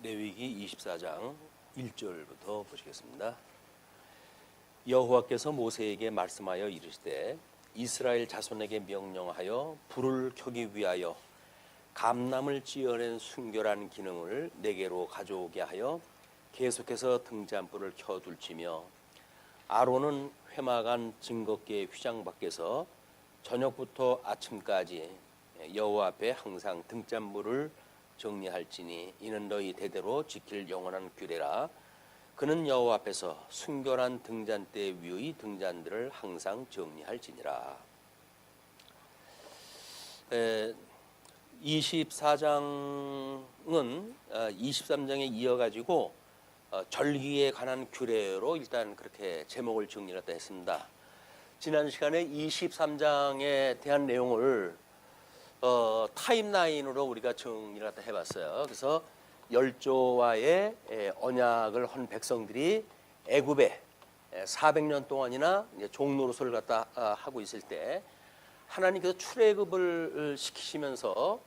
레위기 24장 1절부터 보시겠습니다. 여호와께서 모세에게 말씀하여 이르시되 이스라엘 자손에게 명령하여 불을 켜기 위하여 감람을 찌어낸 순결한 기능을 내게로 가져오게 하여 계속해서 등잔불을 켜둘지며 아론은 회막안 증거궤 휘장 밖에서 저녁부터 아침까지 여호와 앞에 항상 등잔불을 정리할지니 이는 너희 대대로 지킬 영원한 규례라. 그는 여호와 앞에서 순결한 등잔대 위의 등잔들을 항상 정리할지니라. 24장은 23장에 이어가지고 절기에 관한 규례로 일단 그렇게 제목을 정리했다 했습니다. 지난 시간에 23장에 대한 내용을 타임라인으로 우리가 정리를 갖다 해봤어요. 그래서 열조와의 언약을 한 백성들이 애굽에 400년 동안이나 종노릇을 갖다 하고 있을 때 하나님께서 출애굽을 시키시면서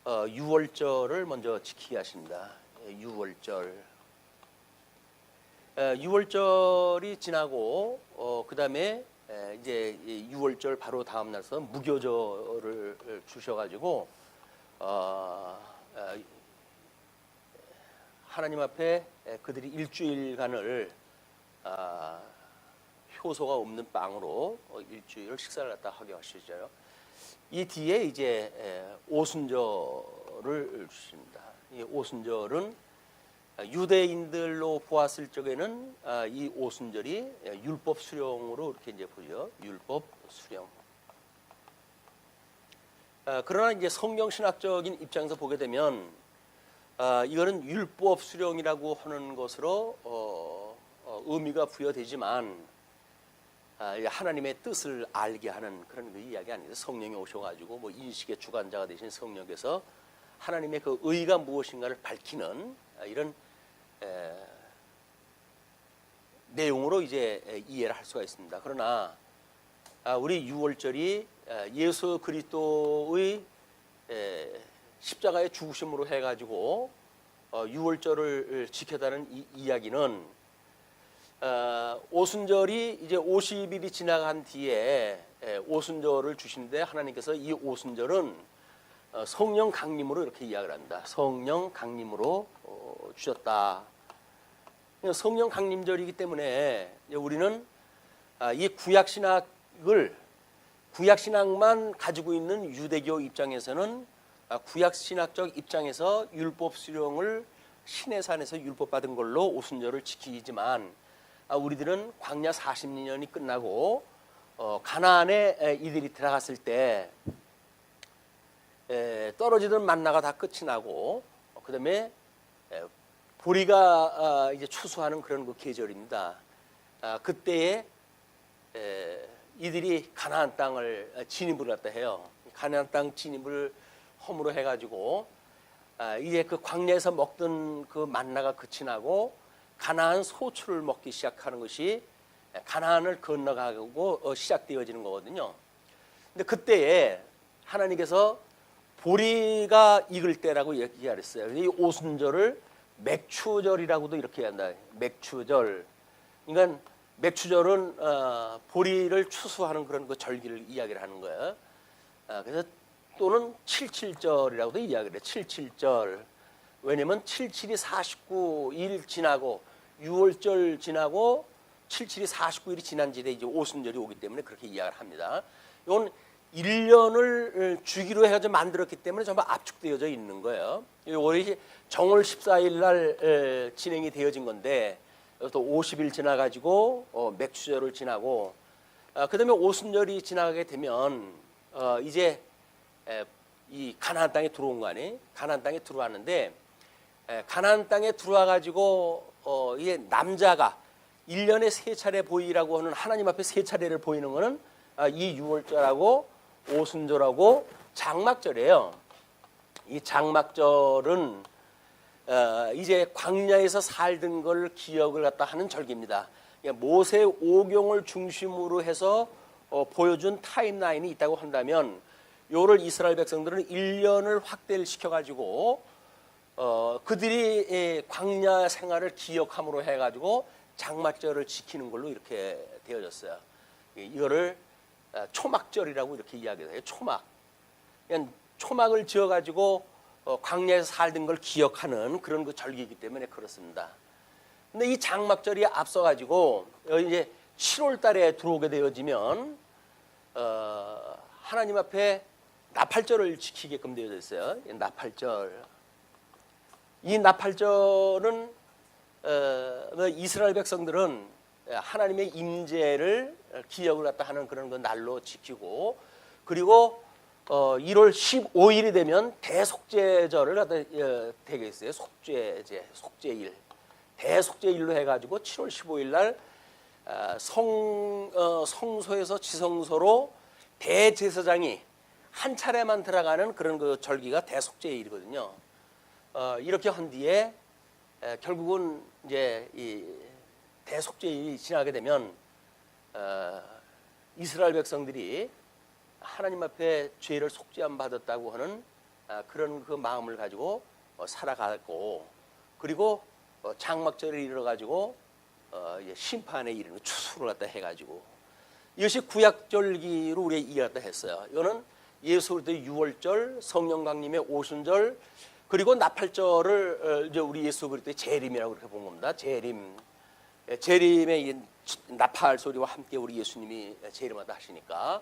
유월절을 먼저 지키게 하십니다. 유월절이 지나고 그 다음에 이제 6월절 바로 다음 날서 무교절을 주셔가지고 하나님 앞에 그들이 일주일간을 효소가 없는 빵으로 일주일 식사를 갖다 하게 하시죠. 이 뒤에 이제 오순절을 주십니다. 이 오순절은 유대인들로 보았을 적에는 이 오순절이 율법 수령으로 이렇게 이제 보죠. 율법 수령. 그러나 이제 성경 신학적인 입장에서 보게 되면 이거는 율법 수령이라고 하는 것으로 의미가 부여되지만 하나님의 뜻을 알게 하는 그런 그 이야기 아니에요. 성령이 오셔가지고 뭐 인식의 주관자가 되신 성령께서 하나님의 그 의가 무엇인가를 밝히는 이런 내용으로 이제 이해를 할 수가 있습니다. 그러나 우리 유월절이 예수 그리스도의 십자가의 죽으심으로 해가지고 유월절을 지켜다는 이 이야기는 오순절이 이제 50일이 지나간 뒤에 오순절을 주시는데 하나님께서 이 오순절은 성령 강림으로 이렇게 이야기를 합니다. 성령 강림으로 주셨다. 성령 강림절이기 때문에 우리는 이 구약신학만 가지고 있는 유대교 입장에서는 구약신학적 입장에서 율법 수령을 시내산에서 율법 받은 걸로 오순절을 지키지만 우리들은 광야 40년이 끝나고 가나안에 이들이 들어갔을 때 떨어지던 만나가 다 끝이 나고 그다음에 보리가 이제 추수하는 그런 그 계절입니다. 그때에 이들이 가나안 땅을 진입을 갖다 해요. 가나안 땅 진입을 허물어 해가지고 이제 그 광야에서 먹던 그 만나가 끝이 나고 가나안 소출을 먹기 시작하는 것이 가나안을 건너가고 시작되어지는 거거든요. 근데 그때에 하나님께서 보리가 익을 때라고 얘기를 했어요. 이 오순절을 맥추절이라고도 이렇게 한다. 맥추절. 그러니까 맥추절은 보리를 추수하는 그런 그 절기를 이야기를 하는 거예요. 그래서 또는 77절이라고도 이야기를 해요. 77절. 왜냐면 77이 49일 지나고 6월절 지나고 77이 49일이 지난 뒤에 이제 오순절이 오기 때문에 그렇게 이야기를 합니다. 이건 1년을 주기로 해가지고 만들었기 때문에 전부 압축되어져 있는 거예요. 올해 정월 14일 날 진행이 되어진 건데 또 50일 지나가지고 맥추절을 지나고 그 다음에 오순절이 지나가게 되면 이제 이 가나안 땅에 들어온 거 아니에요? 가나안 땅에 들어왔는데 가나안 땅에 들어와가지고 이게 남자가 1년에 3차례 보이라고 하는 하나님 앞에 3차례를 보이는 거는 이 유월절하고 오순절하고 장막절이에요. 이 장막절은 이제 광야에서 살던 걸 기억을 갖다 하는 절기입니다. 모세 오경을 중심으로 해서 보여준 타임라인이 있다고 한다면 요를 이스라엘 백성들은 1년을 확대를 시켜가지고 그들이 광야 생활을 기억함으로 해가지고 장막절을 지키는 걸로 이렇게 되어졌어요. 이거를 초막절이라고 이렇게 이야기해요. 초막. 그냥 초막을 지어가지고 광야에서 살던 걸 기억하는 그런 그 절기이기 때문에 그렇습니다. 근데 이 장막절이 앞서가지고 이제 7월 달에 들어오게 되어지면 하나님 앞에 나팔절을 지키게끔 되어져 있어요. 나팔절. 이 나팔절은 이스라엘 백성들은 하나님의 임재를 기억을 갖다 하는 그런 그 날로 지키고, 그리고 1월 15일이 되면 대속죄절을 갖다 되게 있어요. 속죄일. 대속죄일로 해가지고 7월 15일 날 성소에서 지성소로 대제사장이 한 차례만 들어가는 그런 그 절기가 대속죄일이거든요. 이렇게 한 뒤에 결국은 이제 이 대속죄일이 지나게 되면 이스라엘 백성들이 하나님 앞에 죄를 속죄함 받았다고 하는 그런 그 마음을 가지고 살아가고, 그리고 장막절을 이뤄 가지고 심판에 이르는 추수를 갖다 해가지고, 이것이 구약절기로 우리가 이해했다 했어요. 이거는 예수 그리스도의 유월절, 성령 강림의 오순절, 그리고 나팔절을 이제 우리 예수 그리스도의 재림이라고 그렇게 본 겁니다. 재림의 나팔 소리와 함께 우리 예수님이 재림하다 하시니까.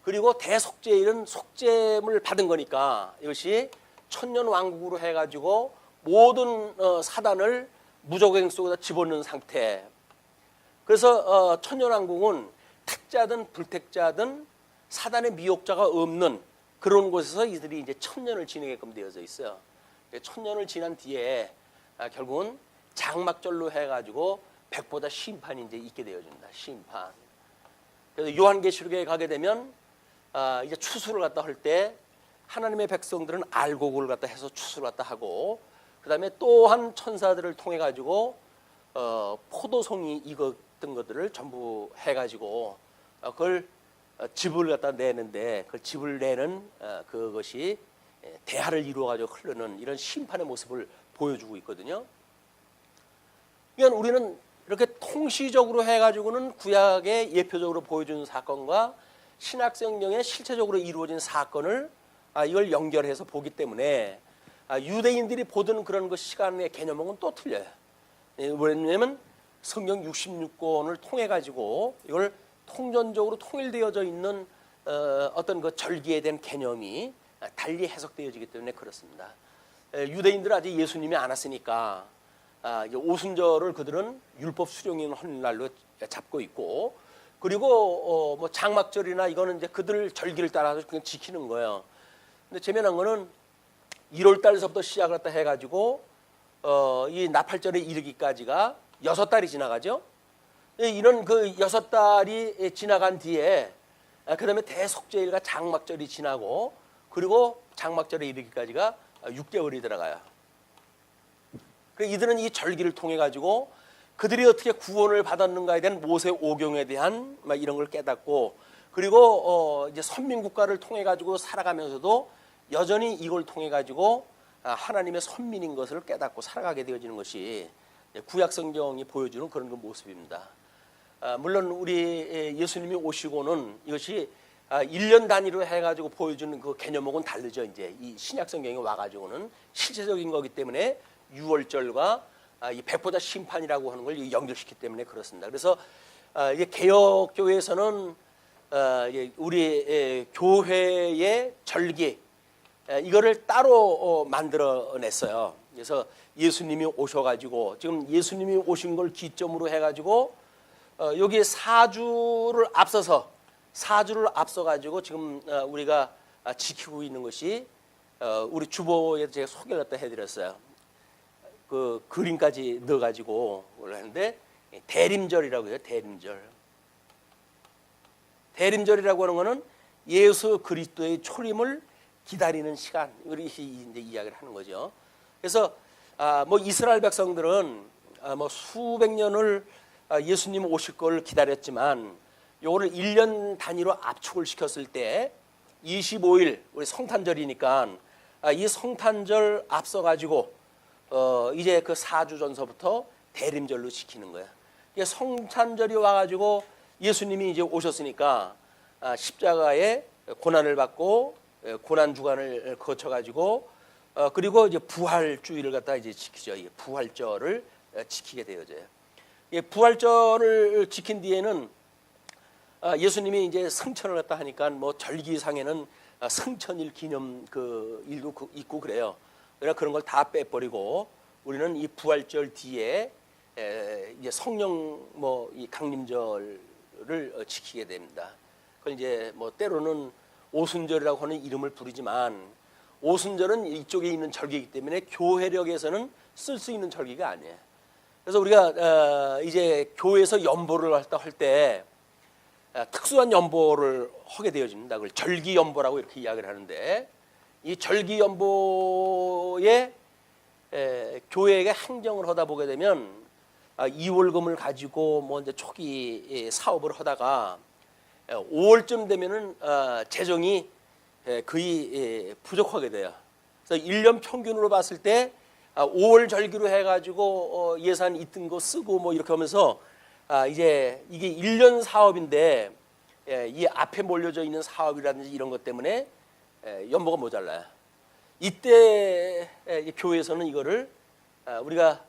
그리고 대속죄일은 속죄를 받은 거니까 이것이 천년 왕국으로 해가지고 모든 사단을 무적행 속에다 집어넣는 상태. 그래서 천년 왕국은 택자든 불택자든 사단의 미혹자가 없는 그런 곳에서 이들이 이제 천년을 지내게끔 되어져 있어요. 천년을 지난 뒤에 결국은 장막절로 해가지고 백보다 심판이 이제 있게 되어집니다. 심판. 그래서 요한계시록에 가게 되면 이제 추수를 갖다 할 때 하나님의 백성들은 알곡을 갖다 해서 추수를 갖다 하고, 그 다음에 또한 천사들을 통해 가지고 포도송이 익었던 것들을 전부 해가지고 그걸 즙을 갖다 내는데, 그 즙을 내는 그것이 대하를 이루어 가지고 흐르는 이런 심판의 모습을 보여주고 있거든요. 그러니까 우리는 이렇게 통시적으로 해가지고는 구약에 예표적으로 보여주는 사건과 신약성경에 실체적으로 이루어진 사건을 이걸 연결해서 보기 때문에 유대인들이 보던 그런 그 시간의 개념은 또 틀려요. 왜냐하면 성경 66권을 통해 가지고 이걸 통전적으로 통일되어져 있는 어떤 그 절기에 대한 개념이 달리 해석되어지기 때문에 그렇습니다. 유대인들은 아직 예수님이 안 왔으니까 오순절을 그들은 율법 수령인 헌날로 잡고 있고, 그리고 뭐 장막절이나 이거는 이제 그들 절기를 따라서 그냥 지키는 거예요. 근데 재미난 거는 1월 달서부터 시작을 했다 해가지고 이 나팔절에 이르기까지가 6달이 지나가죠. 이런 그 6달이 지나간 뒤에 그다음에 대속죄일과 장막절이 지나고, 그리고 장막절에 이르기까지가 6개월이 들어가요. 이들은 이 절기를 통해 가지고 그들이 어떻게 구원을 받았는가에 대한 모세 오경에 대한 이런 걸 깨닫고, 그리고 이제 선민국가를 통해 가지고 살아가면서도 여전히 이걸 통해 가지고 하나님의 선민인 것을 깨닫고 살아가게 되어지는 것이 구약 성경이 보여주는 그런 그 모습입니다. 물론 우리 예수님이 오시고는 이것이 1년 단위로 해가지고 보여주는 그 개념하고는 다르죠. 이제 이 신약 성경에 와가지고는 실체적인 거기 때문에 유월절과 이 백보자 심판이라고 하는 걸 연결시키기 때문에 그렇습니다. 그래서 이게 개혁 교회에서는 우리 교회의 절기 이거를 따로 만들어냈어요. 그래서 예수님이 오셔가지고 지금 예수님이 오신 걸 기점으로 해가지고 여기 사주를 앞서가지고 지금 우리가 지키고 있는 것이 우리 주보에 제가 소개를 갖다 해드렸어요. 그 그림까지 넣어가지고 올라왔는데 대림절이라고 해요. 대림절이라고 하는 것은 예수 그리스도의 초림을 기다리는 시간, 우리 이제 이야기를 하는 거죠. 그래서 뭐 이스라엘 백성들은 뭐 수백 년을 예수님 오실 걸 기다렸지만 요거를 1년 단위로 압축을 시켰을 때 25일 우리 성탄절이니까 이 성탄절 앞서 가지고 이제 그 사주전서부터 대림절로 지키는 거야. 이게 성찬절이 와가지고 예수님이 이제 오셨으니까 십자가에 고난을 받고 고난 주간을 거쳐가지고 그리고 이제 부활주의를 갖다 이제 지키죠. 이 부활절을 지키게 되어져요. 이 부활절을 지킨 뒤에는 예수님이 이제 성천을 갖다 하니까 뭐 절기상에는 성천일 기념 그 일도 있고 그래요. 그러나 그런 걸 다 빼버리고 우리는 이 부활절 뒤에 이제 성령 뭐 이 강림절을 지키게 됩니다. 그걸 이제 뭐 때로는 오순절이라고 하는 이름을 부르지만 오순절은 이쪽에 있는 절기이기 때문에 교회력에서는 쓸 수 있는 절기가 아니에요. 그래서 우리가 이제 교회에서 연보를 할 때 특수한 연보를 하게 되어집니다. 그걸 절기연보라고 이렇게 이야기를 하는데 이 절기연보에 교회에게 행정을 하다 보게 되면 2월금을 가지고 뭐 이제 초기 사업을 하다가 5월쯤 되면은 재정이 거의 부족하게 돼요. 그래서 1년 평균으로 봤을 때 5월 절기로 해가지고 예산 있던 거 쓰고 뭐 이렇게 하면서 이제 이게 1년 사업인데 이 앞에 몰려져 있는 사업이라든지 이런 것 때문에 연보가 모자라요. 이때 교회에서는 이거를 우리가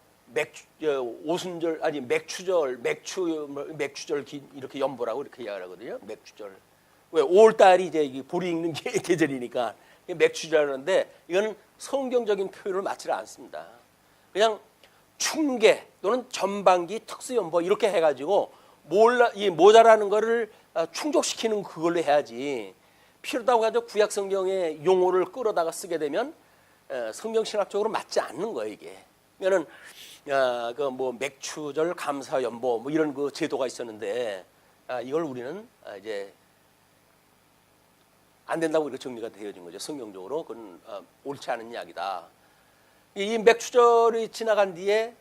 오순절 아니 맥추절 이렇게 연보라고 이렇게 이야기를 하거든요. 맥추절. 왜 5월 달이 이제 보리 익는 계절이니까 맥추절하는데 이거는 성경적인 표현을 맞지를 않습니다. 그냥 충계 또는 전반기 특수연보 이렇게 해가지고 모자라는 거를 충족시키는 그걸로 해야지 필요하다고 해서 구약 성경의 용어를 끌어다가 쓰게 되면 성경 신학적으로 맞지 않는 거예요 이게. 그러면은 그 뭐 맥추절 감사연보 뭐 이런 그 제도가 있었는데 이걸 우리는 이제 안 된다고 이렇게 정리가 되어진 거죠. 성경적으로 그건 옳지 않은 이야기다. 이 맥추절이 지나간 뒤에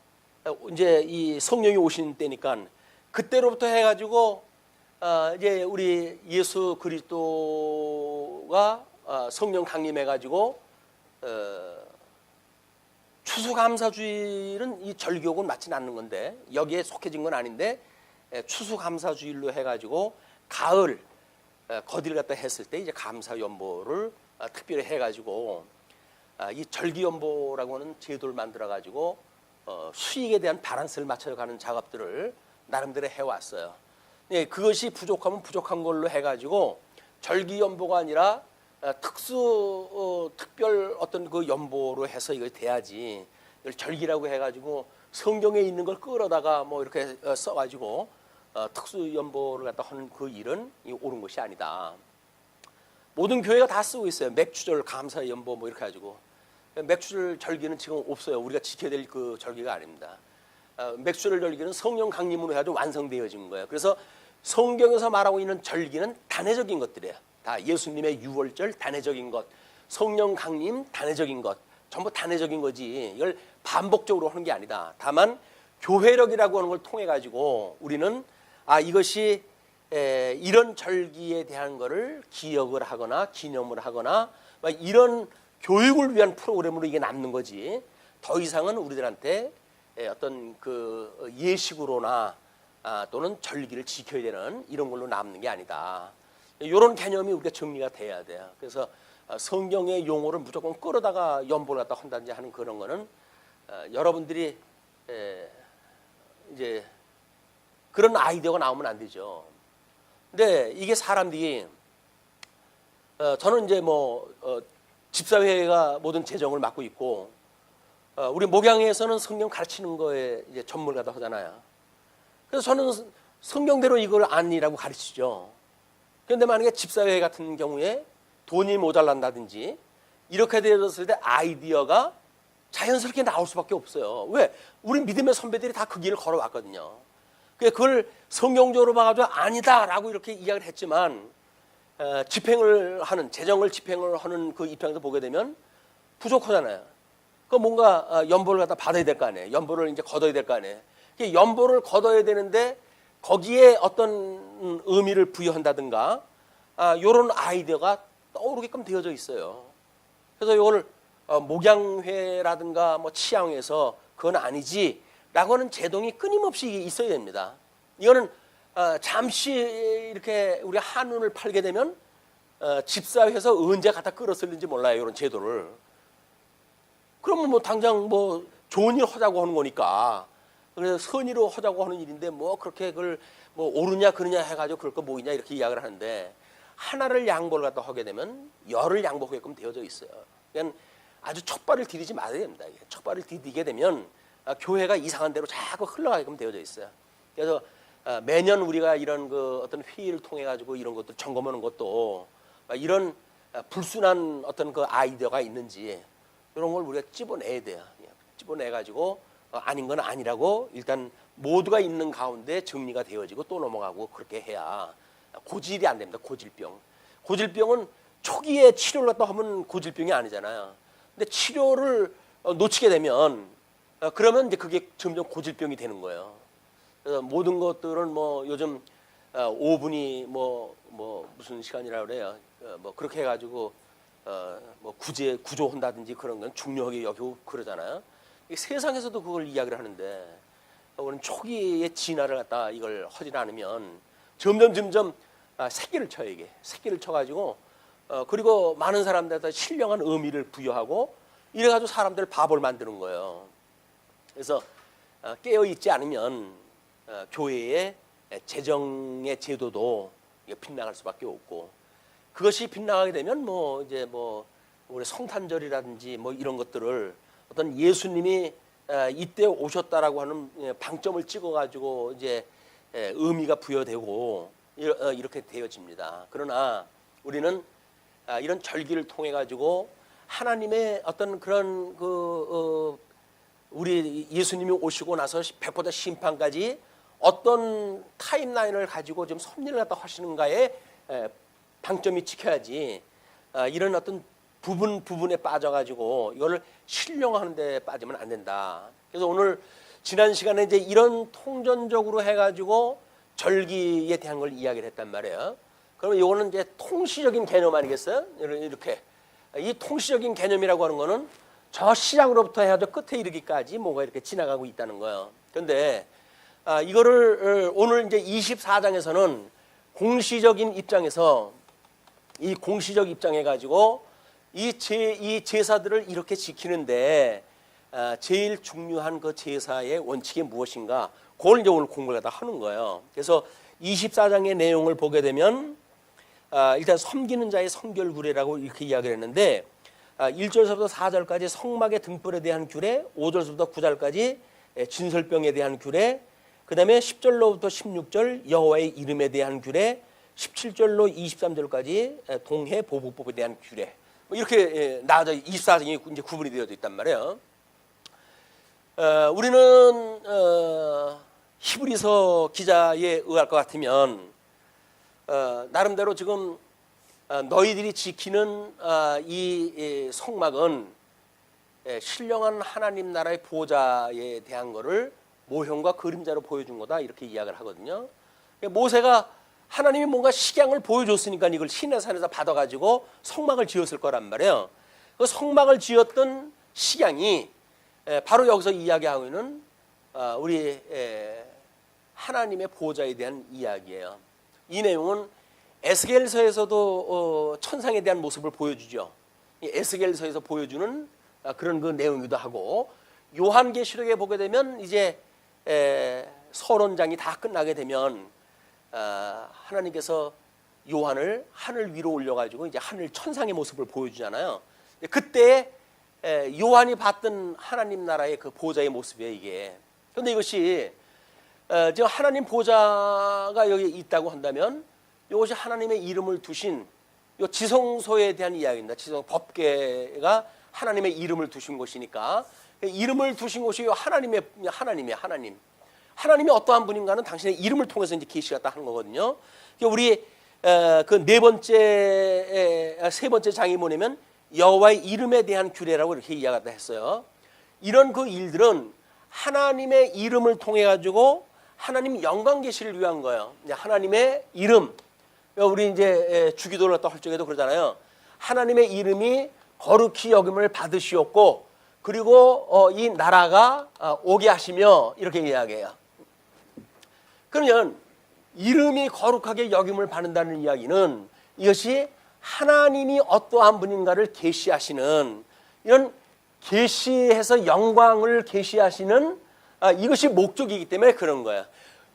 이제 이 성령이 오신 때니까 그때로부터 해가지고 이제 우리 예수 그리스도가 성령 강림해가지고 추수감사주일은 이 절기하고는 맞지는 않는 건데 여기에 속해진 건 아닌데 추수감사주일로 해가지고 가을 거디를 갖다 했을 때 이제 감사연보를 특별히 해가지고 이 절기연보라고 하는 제도를 만들어가지고 수익에 대한 밸런스를 맞춰가는 작업들을 나름대로 해왔어요. 예, 그것이 부족하면 부족한 걸로 해가지고 절기연보가 아니라 특별 어떤 그 연보로 해서 이거 돼야지 이걸 절기라고 해가지고 성경에 있는 걸 끌어다가 뭐 이렇게 써가지고 특수연보를 갖다 하는 그 일은 옳은 것이 아니다. 모든 교회가 다 쓰고 있어요. 맥추절 감사연보 뭐 이렇게 해가지고 맥추절 절기는 지금 없어요. 우리가 지켜야 될 그 절기가 아닙니다. 맥추절 절기는 성령 강림으로 해가지고 완성되어진 거예요. 그래서 성경에서 말하고 있는 절기는 단회적인 것들이에요. 다 예수님의 유월절 단회적인 것, 성령 강림 단회적인 것, 전부 단회적인 거지. 이걸 반복적으로 하는 게 아니다. 다만 교회력이라고 하는 걸 통해 가지고 우리는 이것이 이런 절기에 대한 거를 기억을 하거나 기념을 하거나 이런 교육을 위한 프로그램으로 이게 남는 거지. 더 이상은 우리들한테 어떤 그 예식으로나 또는 절기를 지켜야 되는 이런 걸로 남는 게 아니다. 이런 개념이 우리가 정리가 돼야 돼요. 그래서 성경의 용어를 무조건 끌어다가 연보를 갖다 한다든지 하는 그런 거는 여러분들이 이제 그런 아이디어가 나오면 안 되죠. 근데 이게 사람들이 저는 이제 뭐 집사회가 모든 재정을 맡고 있고 우리 목양에서는 성경 가르치는 거에 이제 전문가도 하잖아요. 그래서 저는 성경대로 이걸 아니라고 가르치죠. 그런데 만약에 집사회 같은 경우에 돈이 모자란다든지 이렇게 되었을 때 아이디어가 자연스럽게 나올 수밖에 없어요. 왜? 우리 믿음의 선배들이 다 그 길을 걸어왔거든요. 그걸 성경적으로 봐가지고 아니다라고 이렇게 이야기를 했지만 집행을 하는 재정을 집행을 하는 그 입장에서 보게 되면 부족하잖아요. 그 뭔가 연보를 갖다 받아야 될 거 아니에요. 연보를 이제 걷어야 될 거 아니에요. 연보를 걷어야 되는데 거기에 어떤 의미를 부여한다든가 이런 아이디어가 떠오르게끔 되어져 있어요. 그래서 이걸 목양회라든가 뭐 치양회에서 그건 아니지라고 하는 제동이 끊임없이 있어야 됩니다. 이거는 잠시 이렇게 우리 한눈을 팔게 되면 집사회에서 언제 갖다 끌었을는지 몰라요. 이런 제도를. 그러면 뭐 당장 뭐 좋은 일 하자고 하는 거니까. 그래서 선의로 하자고 하는 일인데 뭐 그렇게 그걸 뭐 옳으냐 그러냐 해가지고 그럴 거 뭐이냐 이렇게 이야기를 하는데 하나를 양보를 갖다 하게 되면 열을 양보하게끔 되어져 있어요. 그러니까 아주 촉발을 디디지 말아야 됩니다. 촉발을 디디게 되면 교회가 이상한 대로 자꾸 흘러가게끔 되어져 있어요. 그래서 매년 우리가 이런 그 어떤 회의를 통해 가지고 이런 것들 점검하는 것도 이런 불순한 어떤 그 아이디어가 있는지 이런 걸 우리가 찝어내야 돼요. 찝어내 가지고 아닌 건 아니라고 일단 모두가 있는 가운데 정리가 되어지고 또 넘어가고 그렇게 해야 고질이 안 됩니다. 고질병. 고질병은 초기에 치료를 갖다 하면 고질병이 아니잖아요. 근데 치료를 놓치게 되면 그러면 이제 그게 점점 고질병이 되는 거예요. 그래서 모든 것들은 뭐 요즘 5분이 뭐 무슨 시간이라 그래요. 뭐 그렇게 해가지고 뭐 구조한다든지 그런 건 중요하게 여기고 그러잖아요. 세상에서도 그걸 이야기를 하는데 우리는 초기의 진화를 갖다 이걸 하지 않으면 점점 새끼를 쳐요. 이게 새끼를 쳐가지고 그리고 많은 사람들한테 신령한 의미를 부여하고 이래가지고 사람들을 바보를 만드는 거예요. 그래서 깨어 있지 않으면 교회의 재정의 제도도 빗나갈 수밖에 없고 그것이 빗나가게 되면 뭐 이제 뭐 우리 성탄절이라든지 뭐 이런 것들을 어떤 예수님이 이때 오셨다라고 하는 방점을 찍어가지고 이제 의미가 부여되고 이렇게 되어집니다. 그러나 우리는 이런 절기를 통해 가지고 하나님의 어떤 그런 우리 예수님이 오시고 나서 백보다 심판까지 어떤 타임라인을 가지고 좀 섭리를 갖다 하시는가에 방점이 찍혀야지 이런 어떤 부분에 빠져가지고 이거를 신령하는 데 빠지면 안 된다. 그래서 오늘 지난 시간에 이제 이런 통전적으로 해가지고 절기에 대한 걸 이야기를 했단 말이에요. 그러면 이거는 이제 통시적인 개념 아니겠어요? 이렇게 이 통시적인 개념이라고 하는 거는 저 시작으로부터 해가지고 끝에 이르기까지 뭐가 이렇게 지나가고 있다는 거예요. 그런데 이거를 오늘 이제 24장에서는 공시적인 입장에서 이 공시적 입장해 가지고 이 제사들을 이렇게 지키는데 제일 중요한 그 제사의 원칙이 무엇인가? 그걸 이제 오늘 공부를 갖다 하는 거예요. 그래서 24장의 내용을 보게 되면 일단 섬기는 자의 성결구례라고 이렇게 이야기를 했는데 1절서부터 4절까지 성막의 등불에 대한 규례, 5절서부터 9절까지 진설병에 대한 규례, 그 다음에 10절로부터 16절 여호와의 이름에 대한 규례, 17절로 23절까지 동해 보복법에 대한 규례, 이렇게 나아져 24장이 이제 구분이 되어 있단 말이에요. 우리는 히브리서 기자에 의할 것 같으면 나름대로 지금 너희들이 지키는 이 성막은 신령한 하나님 나라의 보좌에 대한 거를 모형과 그림자로 보여준 거다 이렇게 이야기를 하거든요. 모세가 하나님이 뭔가 식양을 보여줬으니까 이걸 시내산에서 받아가지고 성막을 지었을 거란 말이에요. 그 성막을 지었던 식양이 바로 여기서 이야기하고 있는 우리 하나님의 보좌에 대한 이야기예요. 이 내용은 에스겔서에서도 천상에 대한 모습을 보여주죠. 에스겔서에서 보여주는 그런 그 내용이기도 하고, 요한계시록에 보게 되면 이제 서론장이 다 끝나게 되면 하나님께서 요한을 하늘 위로 올려가지고 이제 하늘 천상의 모습을 보여주잖아요. 그때 요한이 봤던 하나님 나라의 그 보좌의 모습이에요, 이게. 그런데 이것이 지금 하나님 보좌가 여기 있다고 한다면 이것이 하나님의 이름을 두신 이 지성소에 대한 이야기입니다. 지성 법궤가 하나님의 이름을 두신 곳이니까 이름을 두신 곳이 하나님이 어떠한 분인가는 당신의 이름을 통해서 이제 계시가 딱 하는 거거든요. 우리 그 세 번째 장이 뭐냐면 여호와의 이름에 대한 규례라고 이렇게 이야기를 했어요. 이런 그 일들은 하나님의 이름을 통해 가지고 하나님 영광 계시를 위한 거예요. 하나님의 이름, 우리 이제 주기도를 갖다 할 적에도 그러잖아요. 하나님의 이름이 거룩히 여김을 받으시었고 그리고 이 나라가 오게 하시며 이렇게 이야기해요. 그러면 이름이 거룩하게 여김을 받는다는 이야기는 이것이 하나님이 어떠한 분인가를 계시하시는 이런 계시해서 영광을 계시하시는 이것이 목적이기 때문에 그런 거야.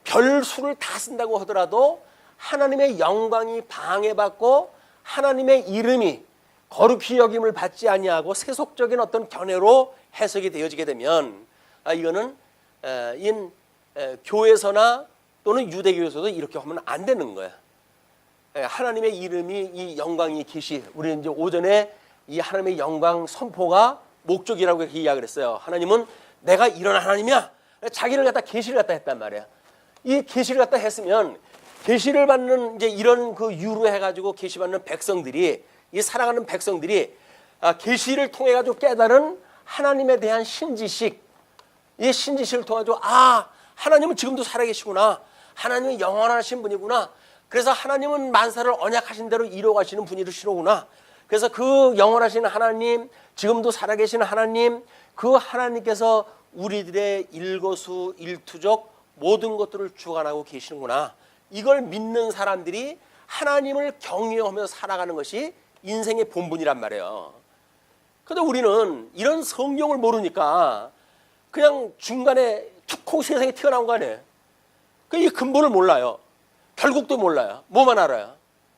별수를 다 쓴다고 하더라도 하나님의 영광이 방해받고 하나님의 이름이 거룩히 여김을 받지 아니하고 세속적인 어떤 견해로 해석이 되어지게 되면 이거는 교회에서나 또는 유대교에서도 이렇게 하면 안 되는 거야. 하나님의 이름이 이 영광이 계시 우리 이제 오전에 이 하나님의 영광 선포가 목적이라고 이렇게 이야기를 했어요. 하나님은 내가 이런 하나님이야. 자기를 갖다 계시를 갖다 했단 말이야. 이 계시를 갖다 했으면 계시를 받는 이제 이런 그 유로 해가지고 계시 받는 백성들이 이 살아가는 백성들이 계시를 통해 가지고 깨달은 하나님에 대한 신지식 이 신지식을 통해 가지고 하나님은 지금도 살아계시구나. 하나님은 영원하신 분이구나. 그래서 하나님은 만사를 언약하신 대로 이루어가시는 분이시로구나. 그래서 그 영원하신 하나님, 지금도 살아계시는 하나님, 그 하나님께서 우리들의 일거수일투족 모든 것들을 주관하고 계시는구나. 이걸 믿는 사람들이 하나님을 경외하면서 살아가는 것이 인생의 본분이란 말이에요. 그런데 우리는 이런 성경을 모르니까 그냥 중간에 툭 하고 세상에 튀어나온 거 아니에요. 이 근본을 몰라요. 결국도 몰라요. 뭐만 알아요?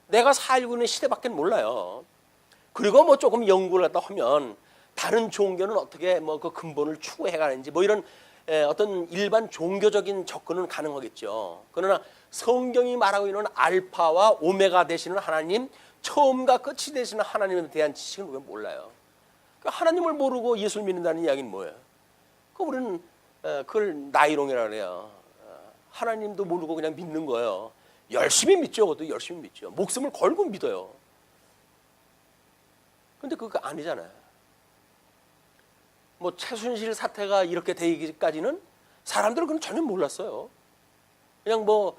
내가 살고 있는 시대밖에 몰라요. 그리고 뭐 조금 연구를 갖다 하면 다른 종교는 어떻게 뭐 그 근본을 추구해 가는지 뭐 이런 어떤 일반 종교적인 접근은 가능하겠죠. 그러나 성경이 말하고 있는 알파와 오메가 되시는 하나님, 처음과 끝이 되시는 하나님에 대한 지식은 우리가 몰라요. 그러니까 하나님을 모르고 예수를 믿는다는 이야기는 뭐예요? 우리는 그걸 나이롱이라고 해요. 하나님도 모르고 그냥 믿는 거예요. 열심히 믿죠. 그것도 열심히 믿죠. 목숨을 걸고 믿어요. 근데 그거 아니잖아요. 뭐 최순실 사태가 이렇게 되기까지는 사람들은 그건 전혀 몰랐어요. 그냥 뭐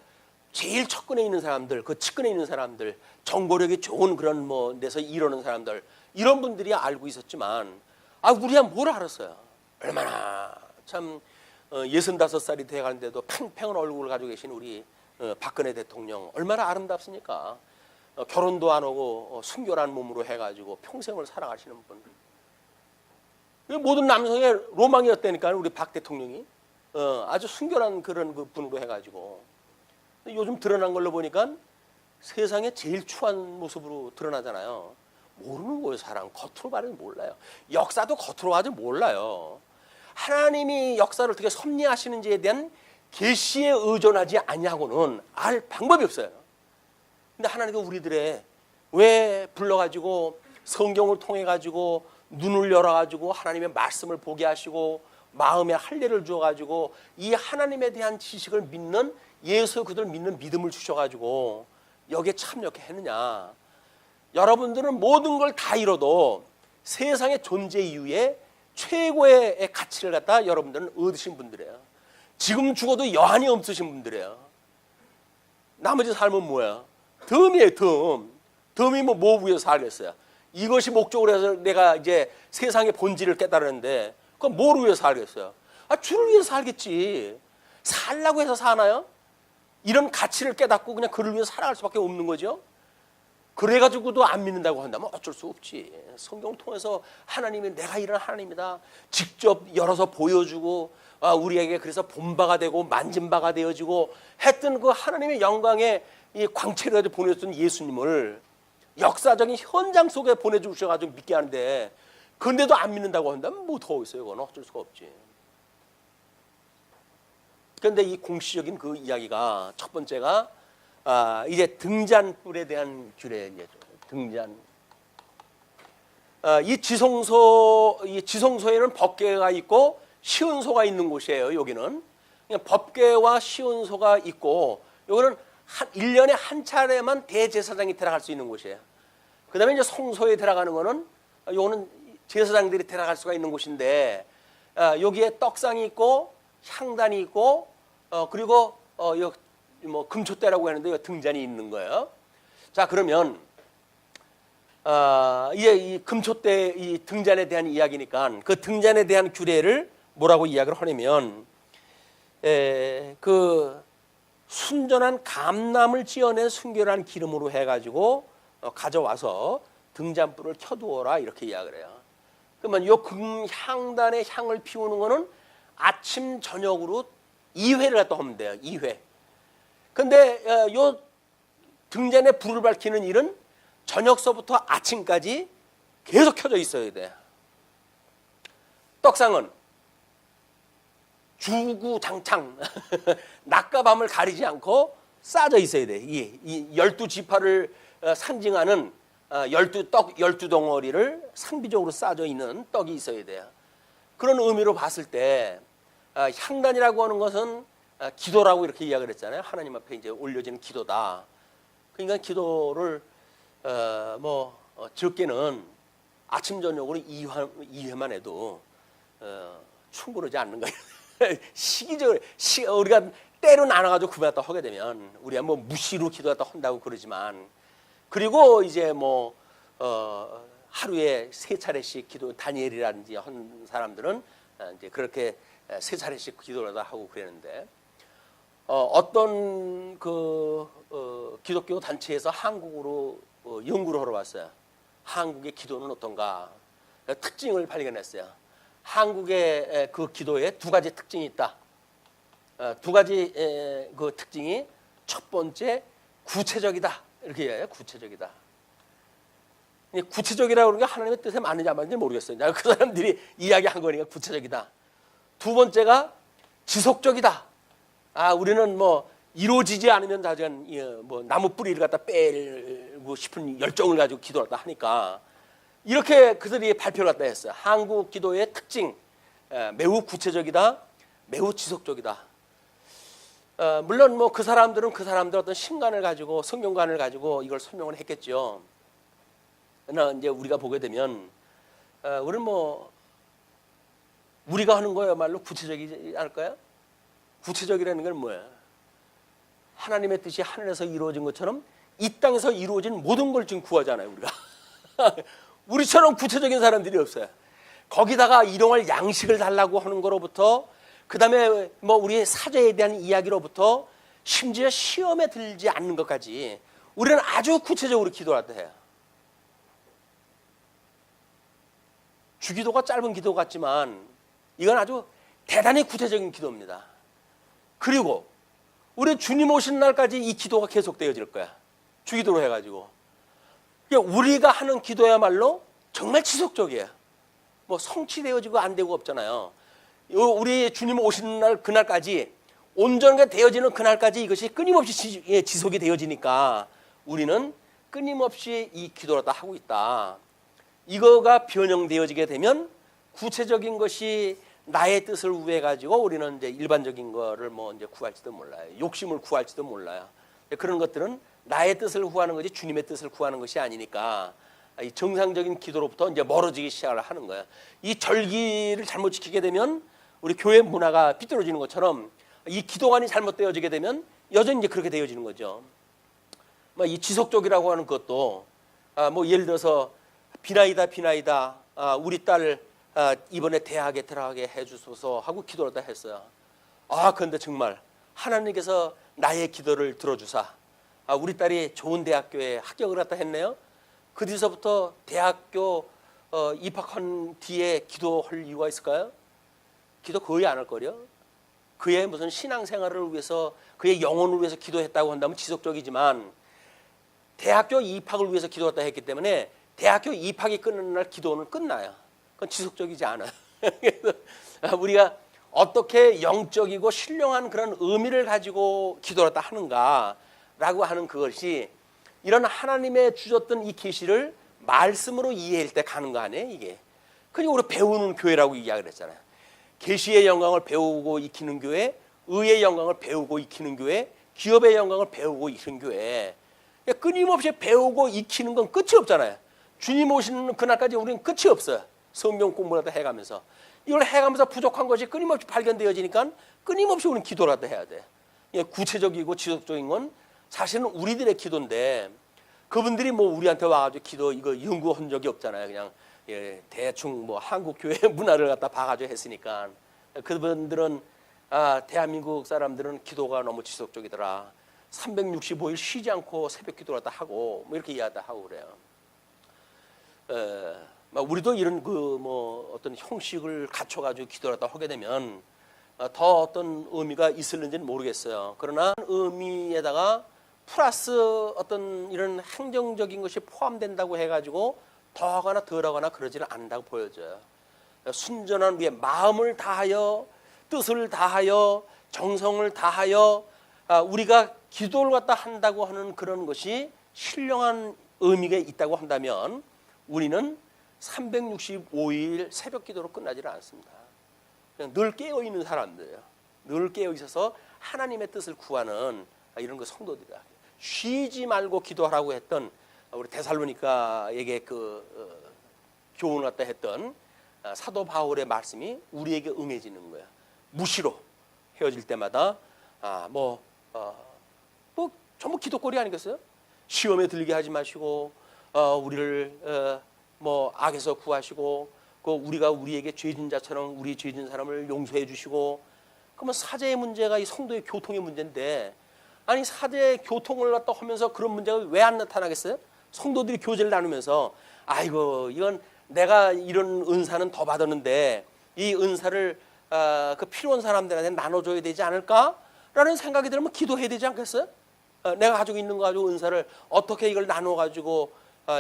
제일 측근에 있는 사람들, 그 측근에 있는 사람들, 정보력이 좋은 그런 뭐 데서 이러는 사람들 이런 분들이 알고 있었지만 우리야 뭘 알았어요. 얼마나 참 65살이 돼가는데도 팽팽한 얼굴을 가지고 계신 우리 박근혜 대통령 얼마나 아름답습니까? 결혼도 안 하고 순결한 몸으로 해가지고 평생을 살아가시는 분. 모든 남성의 로망이었다니까 우리 박 대통령이 아주 순결한 그런 그 분으로 해가지고 요즘 드러난 걸로 보니까 세상에 제일 추한 모습으로 드러나잖아요. 모르는 거예요. 사람 겉으로 말하지 몰라요. 역사도 겉으로 가지 몰라요. 하나님이 역사를 어떻게 섭리하시는지에 대한 계시에 의존하지 아니하고는 알 방법이 없어요. 근데 하나님은 우리들의 왜 불러가지고 성경을 통해 가지고 눈을 열어가지고 하나님의 말씀을 보게 하시고 마음에 할례를 주어가지고 이 하나님에 대한 지식을 믿는 예수 그들 믿는 믿음을 주셔가지고 여기에 참여케 했느냐. 여러분들은 모든 걸 다 잃어도 세상의 존재 이유에 최고의 가치를 갖다 여러분들은 얻으신 분들이에요. 지금 죽어도 여한이 없으신 분들이에요. 나머지 삶은 뭐야? 덤이에요. 덤이 뭐 위해서 살겠어요? 이것이 목적으로 해서 내가 이제 세상의 본질을 깨달았는데 그건 뭘 위해서 살겠어요? 주를 위해서 살겠지. 살라고 해서 사나요? 이런 가치를 깨닫고 그냥 그를 위해서 살아갈 수밖에 없는 거죠. 그래가지고도 안 믿는다고 한다면 어쩔 수 없지. 성경을 통해서 하나님이 내가 이런 하나님이다. 직접 열어서 보여주고 우리에게 그래서 본바가 되고 만진 바가 되어지고 했던 그 하나님의 영광의 이 광채를 가지고 보내줬던 예수님을 역사적인 현장 속에 보내주셔가지고 믿게 하는데 그런데도 안 믿는다고 한다면 뭐 더 있어요. 그건 어쩔 수가 없지. 그런데 이 공시적인 그 이야기가 첫 번째가 이제 등잔불에 대한 규례죠. 등잔. 이 지성소에는 법궤가 있고 시온소가 있는 곳이에요. 여기는 법궤와 시온소가 있고 여기는 1년에 한 차례만 대제사장이 들어갈 수 있는 곳이에요. 그 다음에 이제 성소에 들어가는 거는 요거는 제사장들이 들어갈 수가 있는 곳인데 여기에 떡상이 있고 향단이 있고 그리고 뭐 금촛대라고 하는데 등잔이 있는 거예요. 자, 그러면 이제 이 금초 때 이 등잔에 대한 이야기니까 그 등잔에 대한 규례를 뭐라고 이야기를 하냐면 그 순전한 감람을 찧어낸 순결한 기름으로 해가지고 가져와서 등잔불을 켜두어라 이렇게 이야기를 해요. 그러면 요 금향단의 향을 피우는 거는 아침 저녁으로 2회를 갖다 하면 돼요. 2회. 근데 요 등잔에 불을 밝히는 일은 저녁서부터 아침까지 계속 켜져 있어야 돼. 떡상은 주구장창 낮과 밤을 가리지 않고 쌓아져 있어야 돼. 이 12지파를 상징하는 12덩어리를 상비적으로 쌓아져 있는 떡이 있어야 돼요. 그런 의미로 봤을 때 향단이라고 하는 것은 기도라고 이렇게 이야기를 했잖아요. 하나님 앞에 이제 올려지는 기도다. 그러니까 기도를 적게는 아침 저녁으로 2회만 해도 충분하지 않는 거예요. 시기적으로 우리가 때로 나눠가지고 구분했다 하게 되면 우리가 뭐 무시로 기도했다 한다고 그러지만 그리고 이제 하루에 3차례씩 기도 다니엘이라든지 한 사람들은 이제 그렇게 3차례씩 기도를 하고 그랬는데 어떤 기독교 단체에서 한국으로 연구를 하러 왔어요. 한국의 기도는 어떤가 특징을 발견했어요. 한국의 그 기도에 2가지 특징이 있다. 2가지 그 특징이 첫 번째 구체적이다 이렇게 얘기해요. 구체적이다. 구체적이라고 그러는 게 하나님의 뜻에 맞는지 안 맞는지 모르겠어요. 그 사람들이 이야기한 거니까 구체적이다. 2번째가 지속적이다. 우리는 이루어지지 않으면 다전 나무 뿌리를 갖다 빼고 싶은 열정을 가지고 기도를 하다 하니까 이렇게 그들이 발표를 갖다 했어요. 한국 기도의 특징, 매우 구체적이다, 매우 지속적이다. 물론 그 사람들은 그 사람들 어떤 신관을 가지고 성경관을 가지고 이걸 설명을 했겠죠. 그러나 이제 우리가 보게 되면 우리는 우리가 하는 거야말로 구체적이지 않을까요? 구체적이라는 건 뭐야? 하나님의 뜻이 하늘에서 이루어진 것처럼 이 땅에서 이루어진 모든 걸 지금 구하잖아요, 우리가. 우리처럼 구체적인 사람들이 없어요. 거기다가 일용할 양식을 달라고 하는 거로부터 그다음에 우리의 사죄에 대한 이야기로부터 심지어 시험에 들지 않는 것까지 우리는 아주 구체적으로 기도를 해요. 주기도가 짧은 기도 같지만 이건 아주 대단히 구체적인 기도입니다. 그리고 우리 주님 오신 날까지 이 기도가 계속되어질 거야. 주기도로 해가지고. 우리가 하는 기도야말로 정말 지속적이에요. 성취되어지고 안 되고 없잖아요. 우리 주님 오시는 날 그날까지 온전하게 되어지는 그날까지 이것이 끊임없이 지속이 되어지니까 우리는 끊임없이 이 기도를 다 하고 있다. 이거가 변형되어지게 되면 구체적인 것이 나의 뜻을 우회해 가지고 우리는 이제 일반적인 거를 이제 구할지도 몰라요. 욕심을 구할지도 몰라요. 그런 것들은 나의 뜻을 구하는 거지 주님의 뜻을 구하는 것이 아니니까 이 정상적인 기도로부터 이제 멀어지기 시작을 하는 거예요. 이 절기를 잘못 지키게 되면 우리 교회 문화가 삐뚤어지는 것처럼 이 기도관이 잘못되어지게 되면 여전히 이제 그렇게 되어지는 거죠. 이 지속적이라고 하는 것도 예를 들어서 비나이다 우리 딸 이번에 대학에 들어가게 해주소서 하고 기도를 다 했어요. 그런데 정말 하나님께서 나의 기도를 들어주사 우리 딸이 좋은 대학교에 합격을 했다 했네요. 그 뒤서부터 대학교 입학한 뒤에 기도할 이유가 있을까요? 기도 거의 안 할 거려. 그의 무슨 신앙생활을 위해서 그의 영혼을 위해서 기도했다고 한다면 지속적이지만 대학교 입학을 위해서 기도했다 했기 때문에 대학교 입학이 끝나는 날 기도는 끝나요. 그건 지속적이지 않아요. 우리가 어떻게 영적이고 신령한 그런 의미를 가지고 기도를 했다 하는가라고 하는 그것이 이런 하나님의 주셨던 이 계시를 말씀으로 이해할 때 가는 거 아니에요, 이게. 그리고 우리 배우는 교회라고 이야기를 했잖아요. 계시의 영광을 배우고 익히는 교회, 의의 영광을 배우고 익히는 교회, 기업의 영광을 배우고 익히는 교회. 끊임없이 배우고 익히는 건 끝이 없잖아요. 주님 오시는 그날까지 우리는 끝이 없어요. 성경 공부라도 해가면서. 이걸 해가면서 부족한 것이 끊임없이 발견되어지니까 끊임없이 우리는 기도라도 해야 돼. 구체적이고 지속적인 건 사실은 우리들의 기도인데 그분들이 뭐 우리한테 와가지고 기도 이거 연구한 적이 없잖아요. 그냥 예, 대충 뭐 한국 교회 문화를 갖다 봐가지고 했으니까 그분들은 대한민국 사람들은 기도가 너무 지속적이더라. 365일 쉬지 않고 새벽 기도를 갖다 하고 뭐 이렇게 이야기다 하고 그래요. 우리도 이런 그 뭐 어떤 형식을 갖춰가지고 기도를 갖다 하게 되면 더 어떤 의미가 있을는지는 모르겠어요. 그러나 의미에다가 플러스 어떤 이런 행정적인 것이 포함된다고 해가지고 더하거나 덜하거나 그러지는 않는다고 보여져요. 순전한 위에 마음을 다하여 뜻을 다하여 정성을 다하여 우리가 기도를 갖다 한다고 하는 그런 것이 신령한 의미가 있다고 한다면 우리는 365일 새벽 기도로 끝나지는 않습니다. 그냥 늘 깨어 있는 사람들이에요. 늘 깨어 있어서 하나님의 뜻을 구하는 이런 거 성도들이다. 쉬지 말고 기도하라고 했던 우리 데살로니가에게 그 교훈을 갖다 했던 사도 바울의 말씀이 우리에게 응해지는 거야. 무시로 헤어질 때마다 뭐 전부 기도거리 아니겠어요? 시험에 들게 하지 마시고 우리를 뭐 악에서 구하시고 우리가 우리에게 죄진 자처럼 우리 죄진 사람을 용서해 주시고. 그러면 사제의 문제가 이 성도의 교통의 문제인데 아니 사제의 교통을 갖다 하면서 그런 문제가 왜 안 나타나겠어요? 성도들이 교제를 나누면서 아이고 이건 내가 이런 은사는 더 받았는데 이 은사를 그 필요한 사람들한테 나눠줘야 되지 않을까라는 생각이 들면 기도해야 되지 않겠어요? 내가 가지고 있는 거 가지고 은사를 어떻게 이걸 나눠 가지고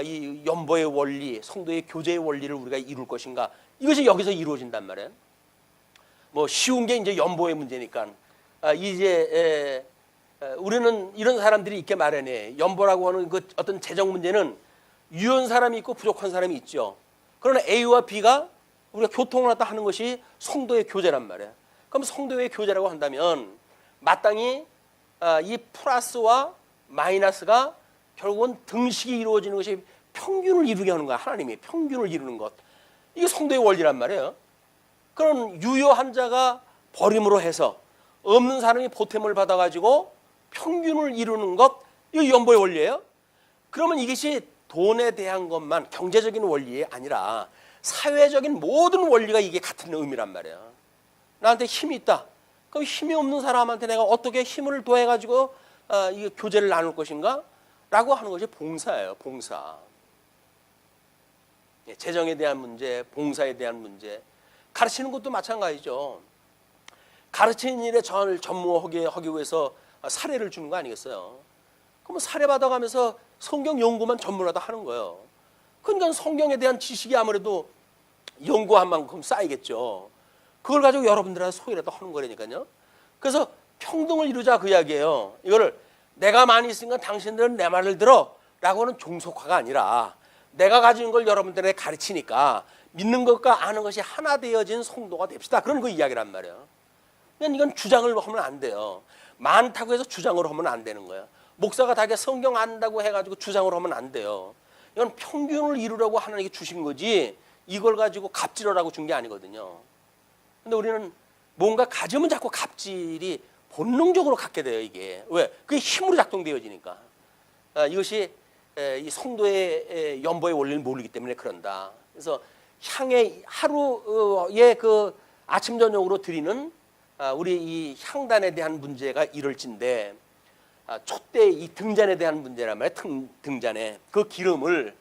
이 연보의 원리, 성도의 교제의 원리를 우리가 이룰 것인가? 이것이 여기서 이루어진단 말이에요. 뭐 쉬운 게 이제 연보의 문제니까 이제 우리는 이런 사람들이 있게 마련해. 연보라고 하는 그 어떤 재정 문제는 유한 사람이 있고 부족한 사람이 있죠. 그러나 A와 B가 우리가 교통을 갖다 하는 것이 성도의 교제란 말이에요. 그럼 성도의 교제라고 한다면 마땅히 이 플러스와 마이너스가 결국은 등식이 이루어지는 것이 평균을 이루게 하는 거야. 하나님이 평균을 이루는 것. 이게 성도의 원리란 말이에요. 그런 유효한 자가 버림으로 해서 없는 사람이 보탬을 받아가지고 평균을 이루는 것, 이거 연보의 원리예요. 그러면 이것이 돈에 대한 것만 경제적인 원리 아니라 사회적인 모든 원리가 이게 같은 의미란 말이에요. 나한테 힘이 있다. 그럼 힘이 없는 사람한테 내가 어떻게 힘을 더해가지고 이 교제를 나눌 것인가? 라고 하는 것이 봉사예요. 봉사. 재정에 대한 문제, 봉사에 대한 문제. 가르치는 것도 마찬가지죠. 가르치는 일에 전무하기 위해서 사례를 주는 거 아니겠어요? 그러면 사례 받아가면서 성경 연구만 전문하다 하는 거예요. 그러니까 성경에 대한 지식이 아무래도 연구한 만큼 쌓이겠죠. 그걸 가지고 여러분들한테 소개라도 하는 거라니까요. 그래서 평등을 이루자 그 이야기예요. 이거를 내가 많이 있으니까 당신들은 내 말을 들어 라고 하는 종속화가 아니라 내가 가진 걸 여러분들에게 가르치니까 믿는 것과 아는 것이 하나 되어진 성도가 됩시다. 그런 그 이야기란 말이에요. 그러니까 이건 주장을 하면 안 돼요. 많다고 해서 주장으로 하면 안 되는 거예요. 목사가 다 성경 안다고 해가지고 주장으로 하면 안 돼요. 이건 평균을 이루려고 하나님께 주신 거지 이걸 가지고 갑질하라고 준 게 아니거든요. 근데 우리는 뭔가 가지면 자꾸 갑질이 본능적으로 갖게 돼요. 이게 왜? 그게 힘으로 작동되어지니까. 이것이 이 성도의 연보의 원리를 모르기 때문에 그런다. 그래서 향의 하루의 그 아침 저녁으로 드리는 우리 이 향단에 대한 문제가 이럴진데 촛대 이 등잔에 대한 문제란 말이에요. 등잔에 그 기름을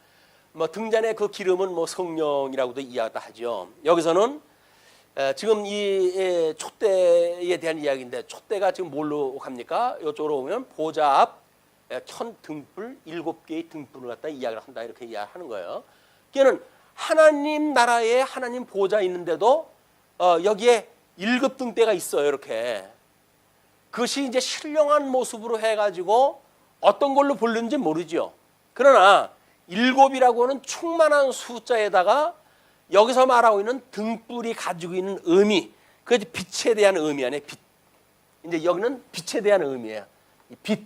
뭐 등잔에 그 기름은 뭐 성령이라고도 이야기도 하죠. 여기서는 지금 이 촛대에 대한 이야기인데 촛대가 지금 뭘로 갑니까? 이쪽으로 오면 보좌 앞 천 등불 7개의 등불을 갖다 이야기를 한다 이렇게 이야기하는 거예요. 걔는 하나님 나라에 하나님 보좌 있는데도 여기에 1급등대가 있어요. 이렇게 그것이 이제 신령한 모습으로 해가지고 어떤 걸로 부르는지 모르죠. 그러나 7이라고 하는 충만한 숫자에다가 여기서 말하고 있는 등불이 가지고 있는 의미, 그것이 빛에 대한 의미 아니에요. 빛. 이제 여기는 빛에 대한 의미예요. 이 빛.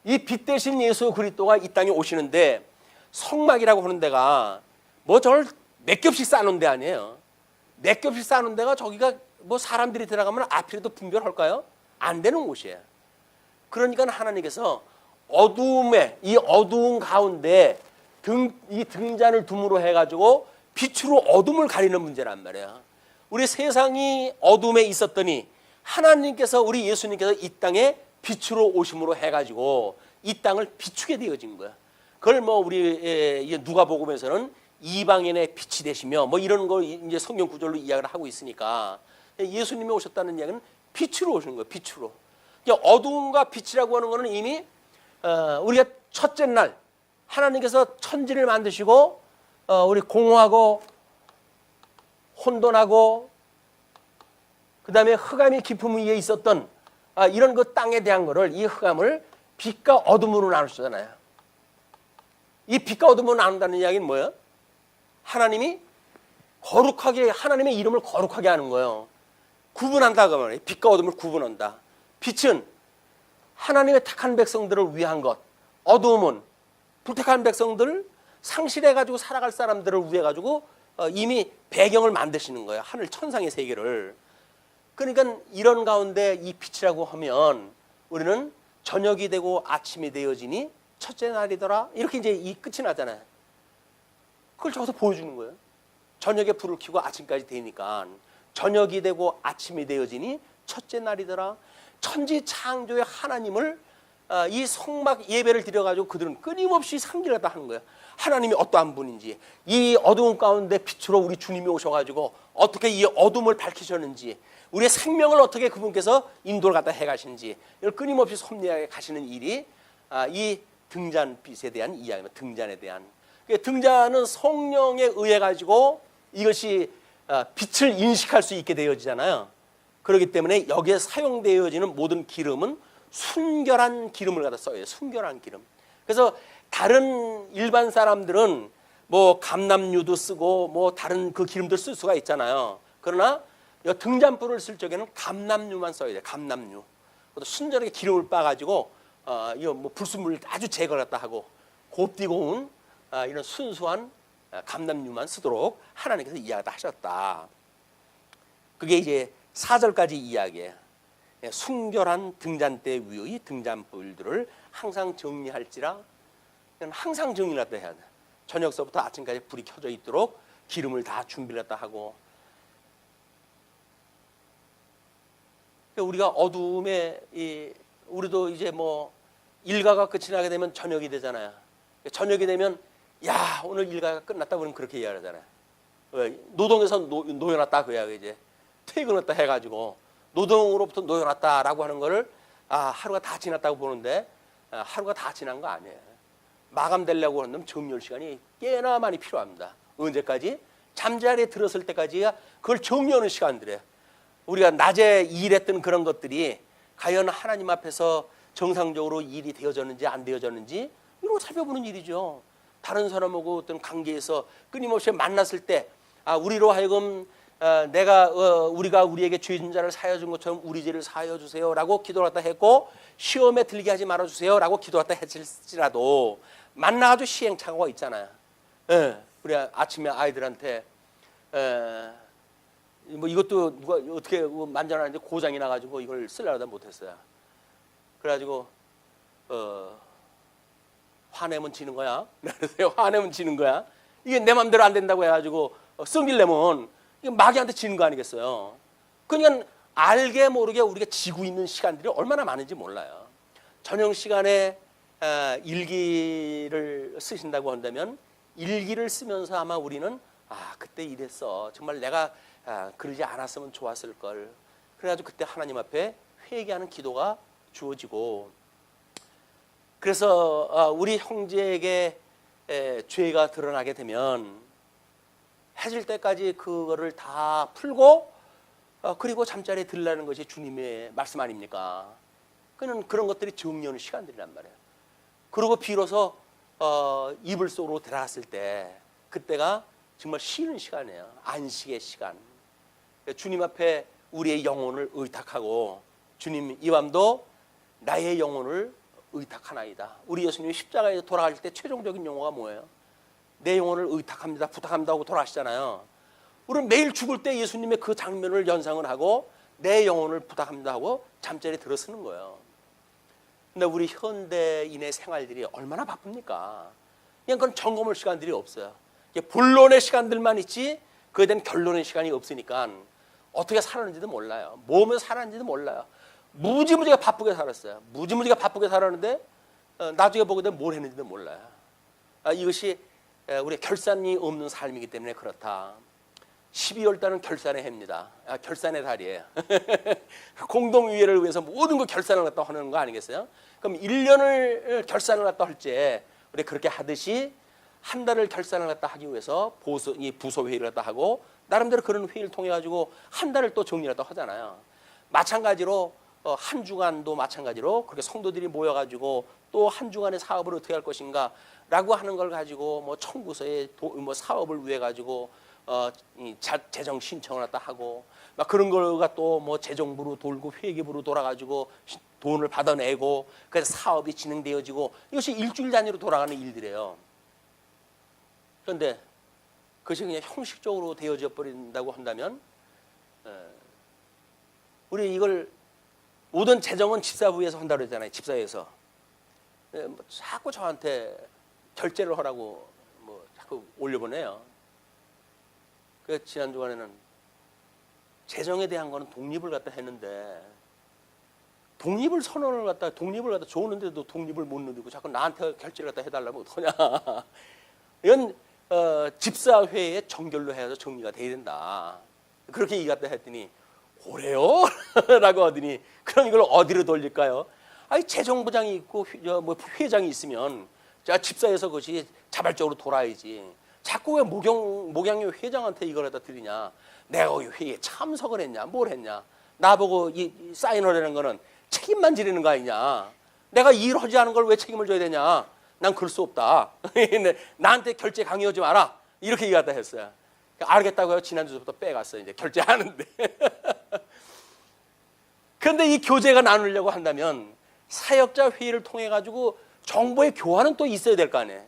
이 빛 대신 예수 그리스도가 이 땅에 오시는데 성막이라고 하는 데가 뭐 저를 몇 겹씩 쌓는 데 아니에요. 몇 겹씩 쌓는 데가 저기가 뭐 사람들이 들어가면 앞이라도 분별할까요? 안 되는 곳이에요. 그러니까 하나님께서 어두움에 이 어두운 가운데 이 등잔을 둠으로 해가지고 빛으로 어둠을 가리는 문제란 말이야. 우리 세상이 어둠에 있었더니 하나님께서 우리 예수님께서 이 땅에 빛으로 오심으로 해가지고 이 땅을 비추게 되어진 거야. 그걸 뭐 우리 누가복음에서는 이방인의 빛이 되시며 뭐 이런 걸 이제 성경 구절로 이야기를 하고 있으니까 예수님이 오셨다는 이야기는 빛으로 오시는 거예요. 빛으로. 어두움과 빛이라고 하는 것은 이미 우리가 첫째 날 하나님께서 천지를 만드시고 우리 공허하고 혼돈하고 그 다음에 흑암이 깊음 위에 있었던 이런 그 땅에 대한 거를 이 흑암을 빛과 어둠으로 나누셨잖아요. 이 빛과 어둠으로 나눈다는 이야기는 뭐예요? 하나님이 거룩하게 하나님의 이름을 거룩하게 하는 거예요. 구분한다 그 말이에요. 빛과 어둠을 구분한다. 빛은 하나님의 택한 백성들을 위한 것, 어두움은 불택한 백성들을 상실해가지고 살아갈 사람들을 위해 가지고 이미 배경을 만드시는 거예요. 하늘 천상의 세계를. 그러니까 이런 가운데 이 빛이라고 하면 우리는 저녁이 되고 아침이 되어지니 첫째 날이더라. 이렇게 이제 이 끝이 나잖아요. 그걸 저기서 보여주는 거예요. 저녁에 불을 켜고 아침까지 되니까 저녁이 되고 아침이 되어지니 첫째 날이더라. 천지 창조의 하나님을 이 성막 예배를 드려가지고 그들은 끊임없이 상기하다 하는 거예요. 하나님이 어떠한 분인지, 이 어두운 가운데 빛으로 우리 주님이 오셔가지고 어떻게 이 어둠을 밝히셨는지, 우리의 생명을 어떻게 그분께서 인도를 갖다 해가시는지 이걸 끊임없이 섭리하게 가시는 일이 이 등잔빛에 대한 이야기입니다. 등잔에 대한. 등잔은 성령에 의해 가지고 이것이 빛을 인식할 수 있게 되어지잖아요. 그렇기 때문에 여기에 사용되어지는 모든 기름은 순결한 기름을 갖다 써요. 순결한 기름. 그래서 다른 일반 사람들은 뭐 감람유도 쓰고 뭐 다른 그 기름들 쓸 수가 있잖아요. 그러나 등잔불을 쓸 적에는 감람유만 써야 돼요. 감람유. 순전하게 기름을 빻아가지고 이거 뭐 불순물을 아주 제거를 갖다 하고 곱디고 온 이런 순수한 감람유만 쓰도록 하나님께서 이야기를 하셨다. 그게 이제 4절까지 이야기예요. 순결한 등잔대 위의 등잔불들을 항상 정리할지라. 항상 정리를 갖다 해야 돼. 저녁서부터 아침까지 불이 켜져 있도록 기름을 다 준비를 갖다 하고. 우리가 어두움에 우리도 이제 뭐 일과가 끝이 나게 되면 저녁이 되잖아요. 저녁이 되면 야 오늘 일과가 끝났다 그러면 그렇게 이야기하잖아요. 노동에서 놓여놨다 그 이야기 이제 퇴근했다 해가지고 노동으로부터 놓여놨다라고 하는 거를 하루가 다 지났다고 보는데 하루가 다 지난 거 아니에요. 마감되려고 하는 정렬 시간이 꽤나 많이 필요합니다. 언제까지? 잠자리에 들었을 때까지가 그걸 정리하는 시간들이에요. 우리가 낮에 일했던 그런 것들이 과연 하나님 앞에서 정상적으로 일이 되어졌는지 안 되어졌는지 이런 거 살펴보는 일이죠. 다른 사람하고 어떤 관계에서 끊임없이 만났을 때 우리로 하여금 우리가 우리에게 죄 진 자를 사하여 준 것처럼 우리 죄를 사하여 주세요라고 기도를 했다 했고 시험에 들게 하지 말아 주세요라고 기도를 했다 했을지라도 만나가지고 시행착오가 있잖아요. 우리 아침에 아이들한테 뭐 이것도 누가 어떻게 만져놨는데 고장이 나가지고 이걸 쓰려다 못했어요. 그래가지고 화내면 지는 거야. 그래서 화내면 지는 거야. 이게 내 맘대로 안 된다고 해가지고 썩일려면 이게 마귀한테 지는 거 아니겠어요. 그러니까 알게 모르게 우리가 지고 있는 시간들이 얼마나 많은지 몰라요. 저녁 시간에 일기를 쓰신다고 한다면 일기를 쓰면서 아마 우리는 그때 이랬어. 정말 내가 그러지 않았으면 좋았을 걸. 그래가지고 그때 하나님 앞에 회개하는 기도가 주어지고, 그래서 우리 형제에게 죄가 드러나게 되면 해질 때까지 그거를 다 풀고 그리고 잠자리에 들라는 것이 주님의 말씀 아닙니까? 그런 것들이 정리하는 시간들이란 말이에요. 그리고 비로소 이불 속으로 들어갔을 때 그때가 정말 쉬는 시간이에요. 안식의 시간. 주님 앞에 우리의 영혼을 의탁하고, 주님 이 밤도 나의 영혼을 의탁하나이다. 우리 예수님이 십자가에 돌아가실 때 최종적인 용어가 뭐예요? 내 영혼을 의탁합니다, 부탁합니다 하고 돌아가시잖아요. 우리는 매일 죽을 때 예수님의 그 장면을 연상을 하고 내 영혼을 부탁합니다 하고 잠자리에 들어서는 거예요. 근데 우리 현대인의 생활들이 얼마나 바쁩니까? 그냥 그건 점검할 시간들이 없어요. 본론의 시간들만 있지 그에 대한 결론의 시간이 없으니까 어떻게 살았는지도 몰라요. 뭐하면서 살았는지도 몰라요. 무지무지가 바쁘게 살았어요. 무지무지가 바쁘게 살았는데 나중에 보게 되면 뭘 했는지도 몰라요. 이것이 우리 결산이 없는 삶이기 때문에 그렇다. 12월 달은 결산의 해입니다. 결산의 달이에요. 공동의회를 위해서 모든 거 결산을 갖다 하는 거 아니겠어요? 그럼 1년을 결산을 갖다 할 때 우리 그렇게 하듯이 한 달을 결산을 갖다 하기 위해서 이 부서 회의를 갖다 하고 나름대로 그런 회의를 통해 가지고 한 달을 또 정리를 갖다 하잖아요. 마찬가지로 한 주간도 마찬가지로 그렇게 성도들이 모여 가지고 또 한 주간의 사업을 어떻게 할 것인가라고 하는 걸 가지고 뭐 청구서에 뭐 사업을 위해 가지고 재정 신청을 갖다 하고 막 그런 거가 또 뭐 재정부로 돌고 회계부로 돌아가지고 돈을 받아내고 그래서 사업이 진행되어지고 이것이 일주일 단위로 돌아가는 일들이에요. 그런데 그것이 그냥 형식적으로 되어져 버린다고 한다면 우리 이걸 모든 재정은 집사부에서 한다고 그러잖아요. 집사에서 뭐 자꾸 저한테 결제를 하라고 뭐 자꾸 올려보내요. 그 지난 주간에는 재정에 대한 거는 독립을 갖다 했는데 독립을 선언을 갖다 독립을 갖다 줬는데도 독립을 못 누리고 자꾸 나한테 결제를 갖다 해달라면 어떡하냐. 이건 집사회의 정결로 해서 정리가 돼야 된다. 그렇게 얘기 갖다 했더니 그래요? 라고 하더니 그럼 이걸 어디로 돌릴까요? 아니 재정부장이 있고 뭐 회장이 있으면 자 집사에서 그것이 자발적으로 돌아야지. 자꾸 왜 목양료 회장한테 이걸 갖다 드리냐? 내가 거기 회의에 참석을 했냐? 뭘 했냐? 나보고 이 사인하려는 거는 책임만 지르는 거 아니냐? 내가 일을 하지 않은 걸 왜 책임을 져야 되냐? 난 그럴 수 없다. 나한테 결제 강요하지 마라. 이렇게 얘기 갖다 했어요. 알겠다고요. 지난주부터 빼갔어요. 이제 결제하는데. 그런데 이 교제가 나누려고 한다면 사역자 회의를 통해 가지고 정보의 교환은 또 있어야 될 거 아니에요.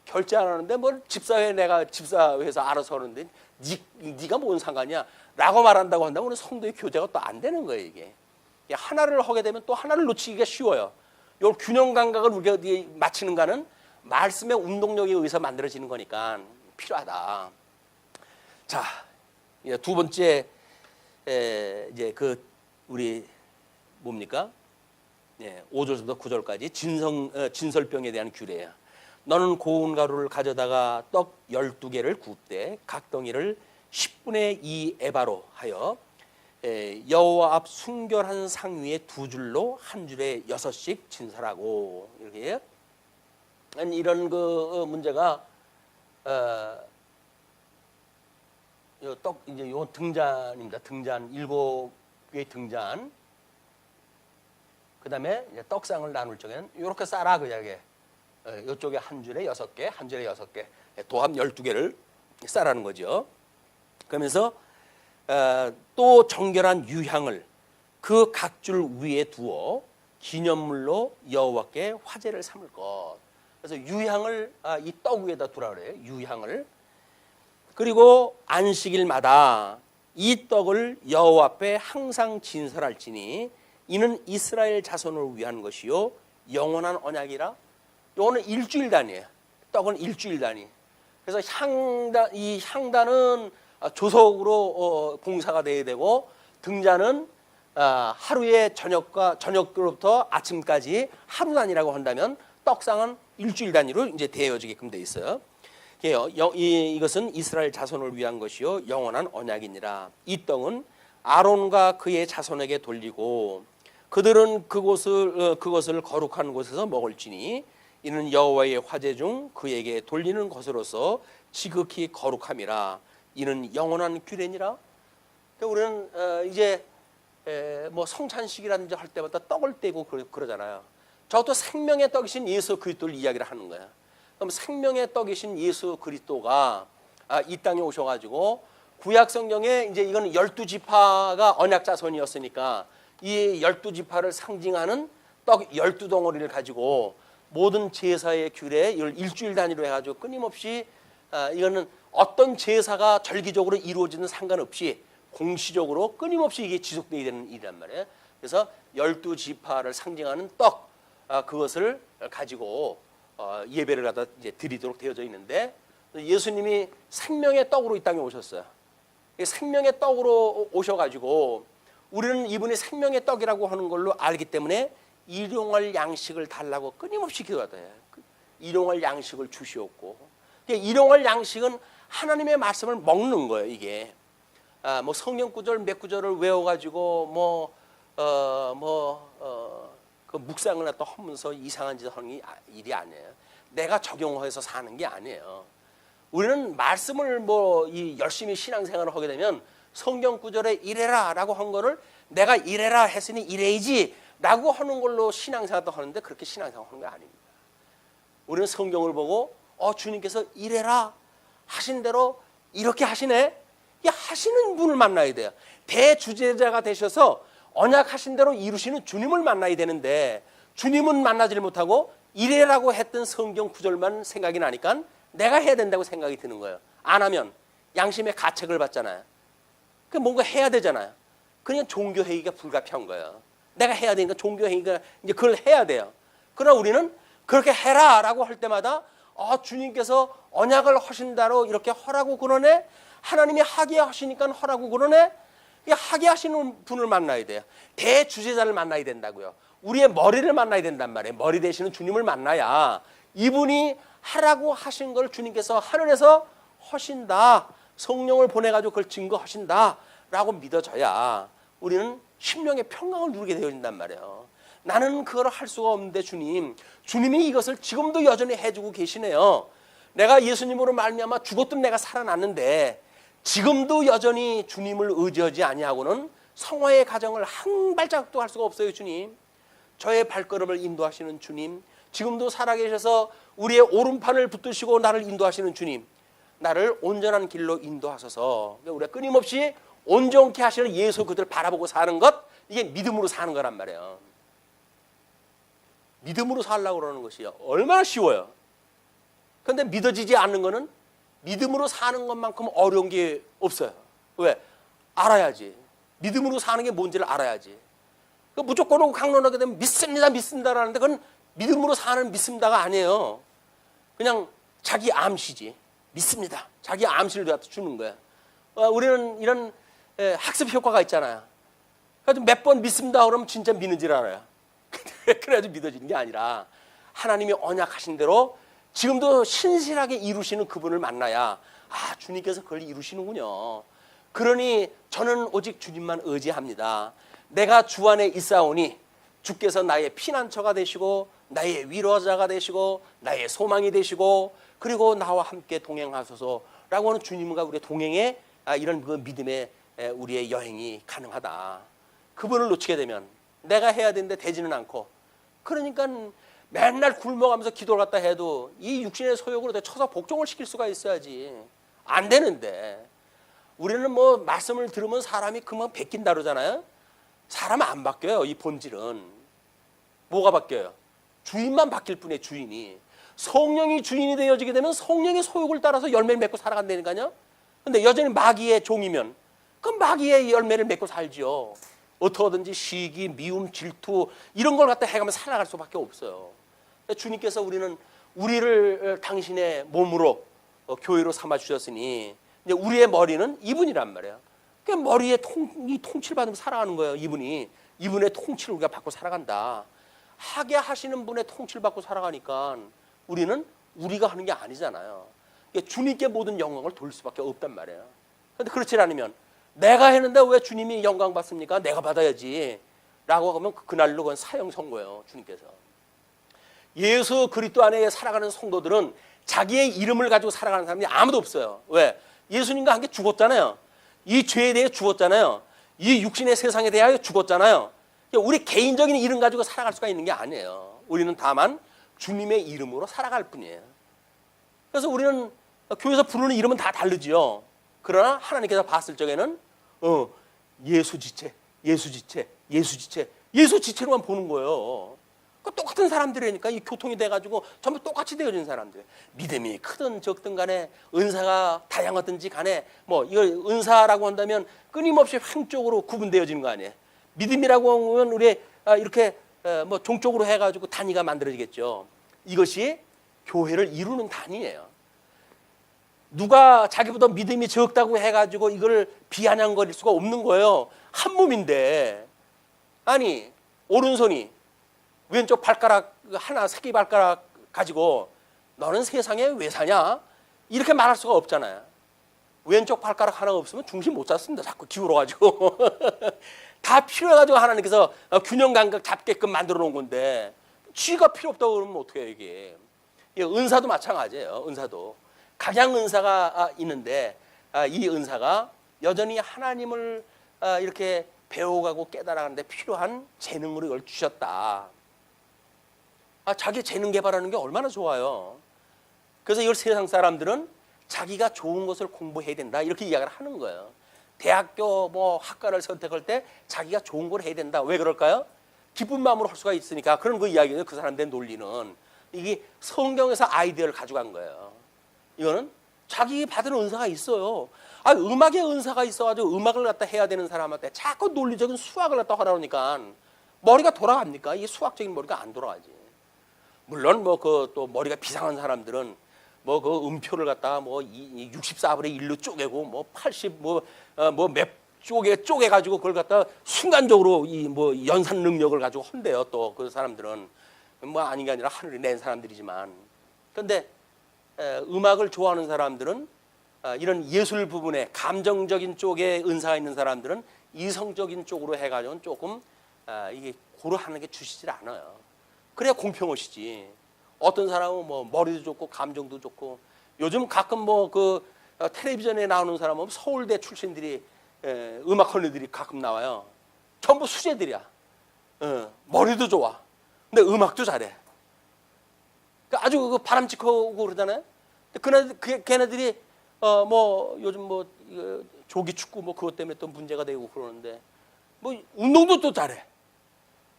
결제 안 하는데 뭘 집사회 내가 집사회에서 알아서 하는데 네가 뭔 상관이야? 라고 말한다고 한다면 오늘 성도의 교제가 또 안 되는 거예요. 이게 하나를 하게 되면 또 하나를 놓치기가 쉬워요. 이 균형 감각을 우리가 맞추는가는 말씀의 운동력에 의해서 만들어지는 거니까 필요하다. 자, 두 번째 이제 그 우리 뭡니까? 5절부터 9절까지 진설병에 대한 규례예요. 너는 고운 가루를 가져다가 떡 12개를 굽되 각 덩이를 10분의 2 에바로 하여 여호와 앞 순결한 상 위에 2줄로 한 줄에 6씩 진설하고 이렇게 이런 그 문제가 떡 이제 요 등잔입니다. 등잔 7개의 등잔. 그다음에 이제 떡상을 나눌 적에는 이렇게 싸라 그 이야기. 이쪽에 한 줄에 6개, 한 줄에 6개, 도합 12개를 싸라는 거죠. 그러면서 또 정결한 유향을 그 각 줄 위에 두어 기념물로 여호와께 화제를 삼을 것. 그래서 유향을 이 떡 위에다 두라 그래요. 유향을. 그리고 안식일마다 이 떡을 여호와 앞에 항상 진설할지니 이는 이스라엘 자손을 위한 것이요 영원한 언약이라. 요거는 일주일 단위예요. 떡은 일주일 단위. 그래서 이 향단은 조석으로 봉사가 돼야 되고 등잔은 하루의 저녁으로부터 아침까지 하루 단위라고 한다면 떡상은 일주일 단위로 이제 되어지게끔 돼 있어요. 이것은 이스라엘 자손을 위한 것이요 영원한 언약이니라. 이 떡은 아론과 그의 자손에게 돌리고 그들은 그것을 거룩한 곳에서 먹을지니 이는 여호와의 화제 중 그에게 돌리는 것으로서 지극히 거룩함이라. 이는 영원한 규례니라. 우리는 이제 뭐 성찬식이라든지 할 때마다 떡을 떼고 그러잖아요. 저것도 생명의 떡이신 예수 그리스도를 이야기를 하는 거야. 그럼 생명의 떡이신 예수 그리스도가 이 땅에 오셔가지고 구약 성경에 이제 이거는 12지파가 언약 자손이었으니까 이 12지파를 상징하는 떡 12덩어리를 가지고 모든 제사의 규례 이걸 일주일 단위로 해가지고 끊임없이 이거는 어떤 제사가 절기적으로 이루어지는 상관없이 공시적으로 끊임없이 이게 지속되어야 되는 일이란 말이에요. 그래서 12지파를 상징하는 떡 그것을 가지고 예배를 갖다 이제 드리도록 되어져 있는데, 예수님이 생명의 떡으로 이 땅에 오셨어요. 생명의 떡으로 오셔가지고 우리는 이분이 생명의 떡이라고 하는 걸로 알기 때문에 일용할 양식을 달라고 끊임없이 기도하다. 일용할 양식을 주시옵고, 일용할 양식은 하나님의 말씀을 먹는 거예요. 이게 뭐 성경 구절 몇 구절을 외워가지고 그 묵상을 갖다 하면서 이상한 짓을 하는 일이 아니에요. 내가 적용해서 사는 게 아니에요. 우리는 말씀을 열심히 신앙생활을 하게 되면 성경 구절에 이래라라고 한 거를 내가 이래라 했으니 이래야지라고 하는 걸로 신앙생활도 하는데, 그렇게 신앙생활 하는 거 아닙니다. 우리는 성경을 보고 주님께서 이래라 하신 대로 이렇게 하시네. 이 하시는 분을 만나야 돼요. 대주제자가 되셔서 언약하신 대로 이루시는 주님을 만나야 되는데, 주님은 만나질 못하고 이래라고 했던 성경 구절만 생각이 나니까 내가 해야 된다고 생각이 드는 거예요. 안 하면 양심의 가책을 받잖아요. 그 뭔가 해야 되잖아요. 그냥 종교행위가 불가피한 거예요. 내가 해야 되니까 종교행위가 이제 그걸 해야 돼요. 그러나 우리는 그렇게 해라라고 할 때마다 주님께서 언약을 하신다로 이렇게 하라고 그러네. 하나님이 하게 하시니까 하라고 그러네. 하게 하시는 분을 만나야 돼요. 대주제자를 만나야 된다고요. 우리의 머리를 만나야 된단 말이에요. 머리 되시는 주님을 만나야 이분이 하라고 하신 걸 주님께서 하늘에서 하신다, 성령을 보내가지고 그걸 증거하신다 라고 믿어져야 우리는 심령의 평강을 누리게 되어진단 말이에요. 나는 그걸 할 수가 없는데 주님이 이것을 지금도 여전히 해주고 계시네요. 내가 예수님으로 말미암아 죽었던 내가 살아났는데 지금도 여전히 주님을 의지하지 아니하고는 성화의 가정을 한 발자국도 할 수가 없어요. 주님, 저의 발걸음을 인도하시는 주님, 지금도 살아계셔서 우리의 오른팔을 붙드시고 나를 인도하시는 주님, 나를 온전한 길로 인도하소서. 우리가 끊임없이 온전케 하시는 예수 그들을 바라보고 사는 것, 이게 믿음으로 사는 거란 말이에요. 믿음으로 살려고 그러는 것이 얼마나 쉬워요. 그런데 믿어지지 않는 거는 믿음으로 사는 것만큼 어려운 게 없어요. 왜? 알아야지. 믿음으로 사는 게 뭔지를 알아야지. 무조건 강론하게 되면 믿습니다라는데 그건 믿음으로 사는 믿습니다가 아니에요. 그냥 자기 암시지. 믿습니다. 자기 암시를 갖다 주는 거야. 우리는 이런 학습 효과가 있잖아요. 그래서 몇 번 믿습니다 그러면 진짜 믿는 줄 알아요. 그래야지 믿어지는 게 아니라 하나님이 언약하신 대로 지금도 신실하게 이루시는 그분을 만나야 주님께서 그걸 이루시는군요. 그러니 저는 오직 주님만 의지합니다. 내가 주 안에 있사오니 주께서 나의 피난처가 되시고 나의 위로자가 되시고 나의 소망이 되시고 그리고 나와 함께 동행하소서라고 하는 주님과 우리의 동행에 이런 그 믿음의 우리의 여행이 가능하다. 그분을 놓치게 되면 내가 해야 되는데 되지는 않고, 그러니까 맨날 굶어가면서 기도를 갖다 해도 이 육신의 소욕으로 쳐서 복종을 시킬 수가 있어야지. 안 되는데 우리는 말씀을 들으면 사람이 금방 베낀다 그러잖아요. 사람은 안 바뀌어요. 이 본질은 뭐가 바뀌어요? 주인만 바뀔 뿐이에요. 주인이. 성령이 주인이 되어지게 되면 성령의 소욕을 따라서 열매를 맺고 살아간다니까요. 근데 여전히 마귀의 종이면 그 마귀의 열매를 맺고 살지요. 어떻게든지 시기, 미움, 질투 이런 걸 갖다 해가면 살아갈 수밖에 없어요. 주님께서 우리를 당신의 몸으로 교회로 삼아 주셨으니 이제 우리의 머리는 이분이란 말이에요. 그 머리에 통치를 받으면 살아가는 거예요. 이분의 통치를 우리가 받고 살아간다. 하게 하시는 분의 통치를 받고 살아가니까 우리는 우리가 하는 게 아니잖아요. 주님께 모든 영광을 돌릴 수밖에 없단 말이에요. 그런데 그렇지 않으면 내가 했는데 왜 주님이 영광 받습니까? 내가 받아야지 라고 하면 그날로 그건 사형 선고예요. 주님께서. 예수 그리스도 안에 살아가는 성도들은 자기의 이름을 가지고 살아가는 사람이 아무도 없어요. 왜? 예수님과 함께 죽었잖아요. 이 죄에 대해 죽었잖아요. 이 육신의 세상에 대하여 죽었잖아요. 우리 개인적인 이름 가지고 살아갈 수가 있는 게 아니에요. 우리는 다만 주님의 이름으로 살아갈 뿐이에요. 그래서 우리는 교회에서 부르는 이름은 다 다르지요. 그러나 하나님께서 봤을 적에는 예수 지체, 예수 지체, 예수 지체, 예수 지체로만 보는 거예요. 똑같은 사람들이니까 이 교통이 돼가지고 전부 똑같이 되어진 사람들. 믿음이 크든 적든 간에 은사가 다양하든지 간에 이걸 은사라고 한다면 끊임없이 한쪽으로 구분되어지는 거 아니에요. 믿음이라고 하면 우리 이렇게 뭐 종적으로 해가지고 단위가 만들어지겠죠. 이것이 교회를 이루는 단위예요. 누가 자기보다 믿음이 적다고 해가지고 이걸 비아냥거릴 수가 없는 거예요. 한 몸인데. 아니, 오른손이 왼쪽 발가락 하나, 새끼 발가락 가지고 너는 세상에 왜 사냐? 이렇게 말할 수가 없잖아요. 왼쪽 발가락 하나 없으면 중심 못 잡습니다. 자꾸 기울어가지고. 다 필요해가지고 하나님께서 균형 감각 잡게끔 만들어 놓은 건데 쥐가 필요 없다고 그러면 어떻게 해요, 이게. 은사도 마찬가지예요. 은사도. 각양 은사가 있는데 이 은사가 여전히 하나님을 이렇게 배워가고 깨달아가는데 필요한 재능으로 이걸 주셨다. 자기 재능 개발하는 게 얼마나 좋아요. 그래서 이걸 세상 사람들은 자기가 좋은 것을 공부해야 된다 이렇게 이야기를 하는 거예요. 대학교 뭐 학과를 선택할 때 자기가 좋은 걸 해야 된다. 왜 그럴까요? 기쁜 마음으로 할 수가 있으니까. 그런 그 이야기예요. 그 사람들의 논리는. 이게 성경에서 아이디어를 가져간 거예요. 이거는 자기 받은 은사가 있어요. 음악의 은사가 있어가지고 음악을 갖다 해야 되는 사람한테 자꾸 논리적인 수학을 갖다 하라니까 머리가 돌아갑니까? 이 수학적인 머리가 안 돌아가지. 물론 뭐 그 또 머리가 비상한 사람들은 뭐 그 음표를 갖다가 뭐 64분의 1로 쪼개고 뭐 80 뭐 몇 쪼개 가지고 그걸 갖다 순간적으로 이 뭐 연산 능력을 가지고 한대요. 또 그 사람들은 뭐 아닌 게 아니라 하늘이 낸 사람들이지만. 그런데 음악을 좋아하는 사람들은 이런 예술 부분에 감정적인 쪽에 은사가 있는 사람들은 이성적인 쪽으로 해가지고는 조금 이게 고려하는 게 주시질 않아요. 그래야 공평하시지. 어떤 사람은 뭐 머리도 좋고 감정도 좋고 요즘 가끔 뭐 그 텔레비전에 나오는 사람은 서울대 출신들이 음악 언니들이 가끔 나와요. 전부 수재들이야. 머리도 좋아. 근데 음악도 잘해. 아주 그 바람직하고 그러잖아요. 걔네들이 뭐 요즘 뭐 조기 축구 뭐 그것 때문에 또 문제가 되고 그러는데 뭐 운동도 또 잘해.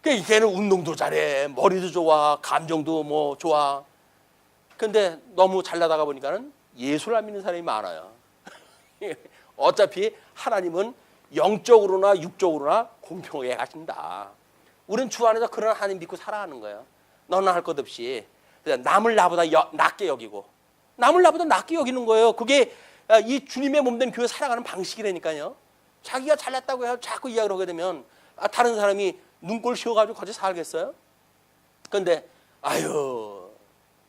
그러니까 걔는 운동도 잘해, 머리도 좋아, 감정도 뭐 좋아. 근데 너무 잘나다가 보니까는 예술 안 믿는 사람이 많아요. 어차피 하나님은 영적으로나 육적으로나 공평하게 하신다. 우리는 주 안에서 그런 하나님 믿고 살아가는 거예요. 너나 할 것 없이. 남을 나보다 낮게 여기고 남을 나보다 낮게 여기는 거예요. 그게 이 주님의 몸된 교회 살아가는 방식이라니까요. 자기가 잘났다고 해서 자꾸 이야기를 하게 되면 다른 사람이 눈꼴 씌워가지고 같이 살겠어요? 그런데 아유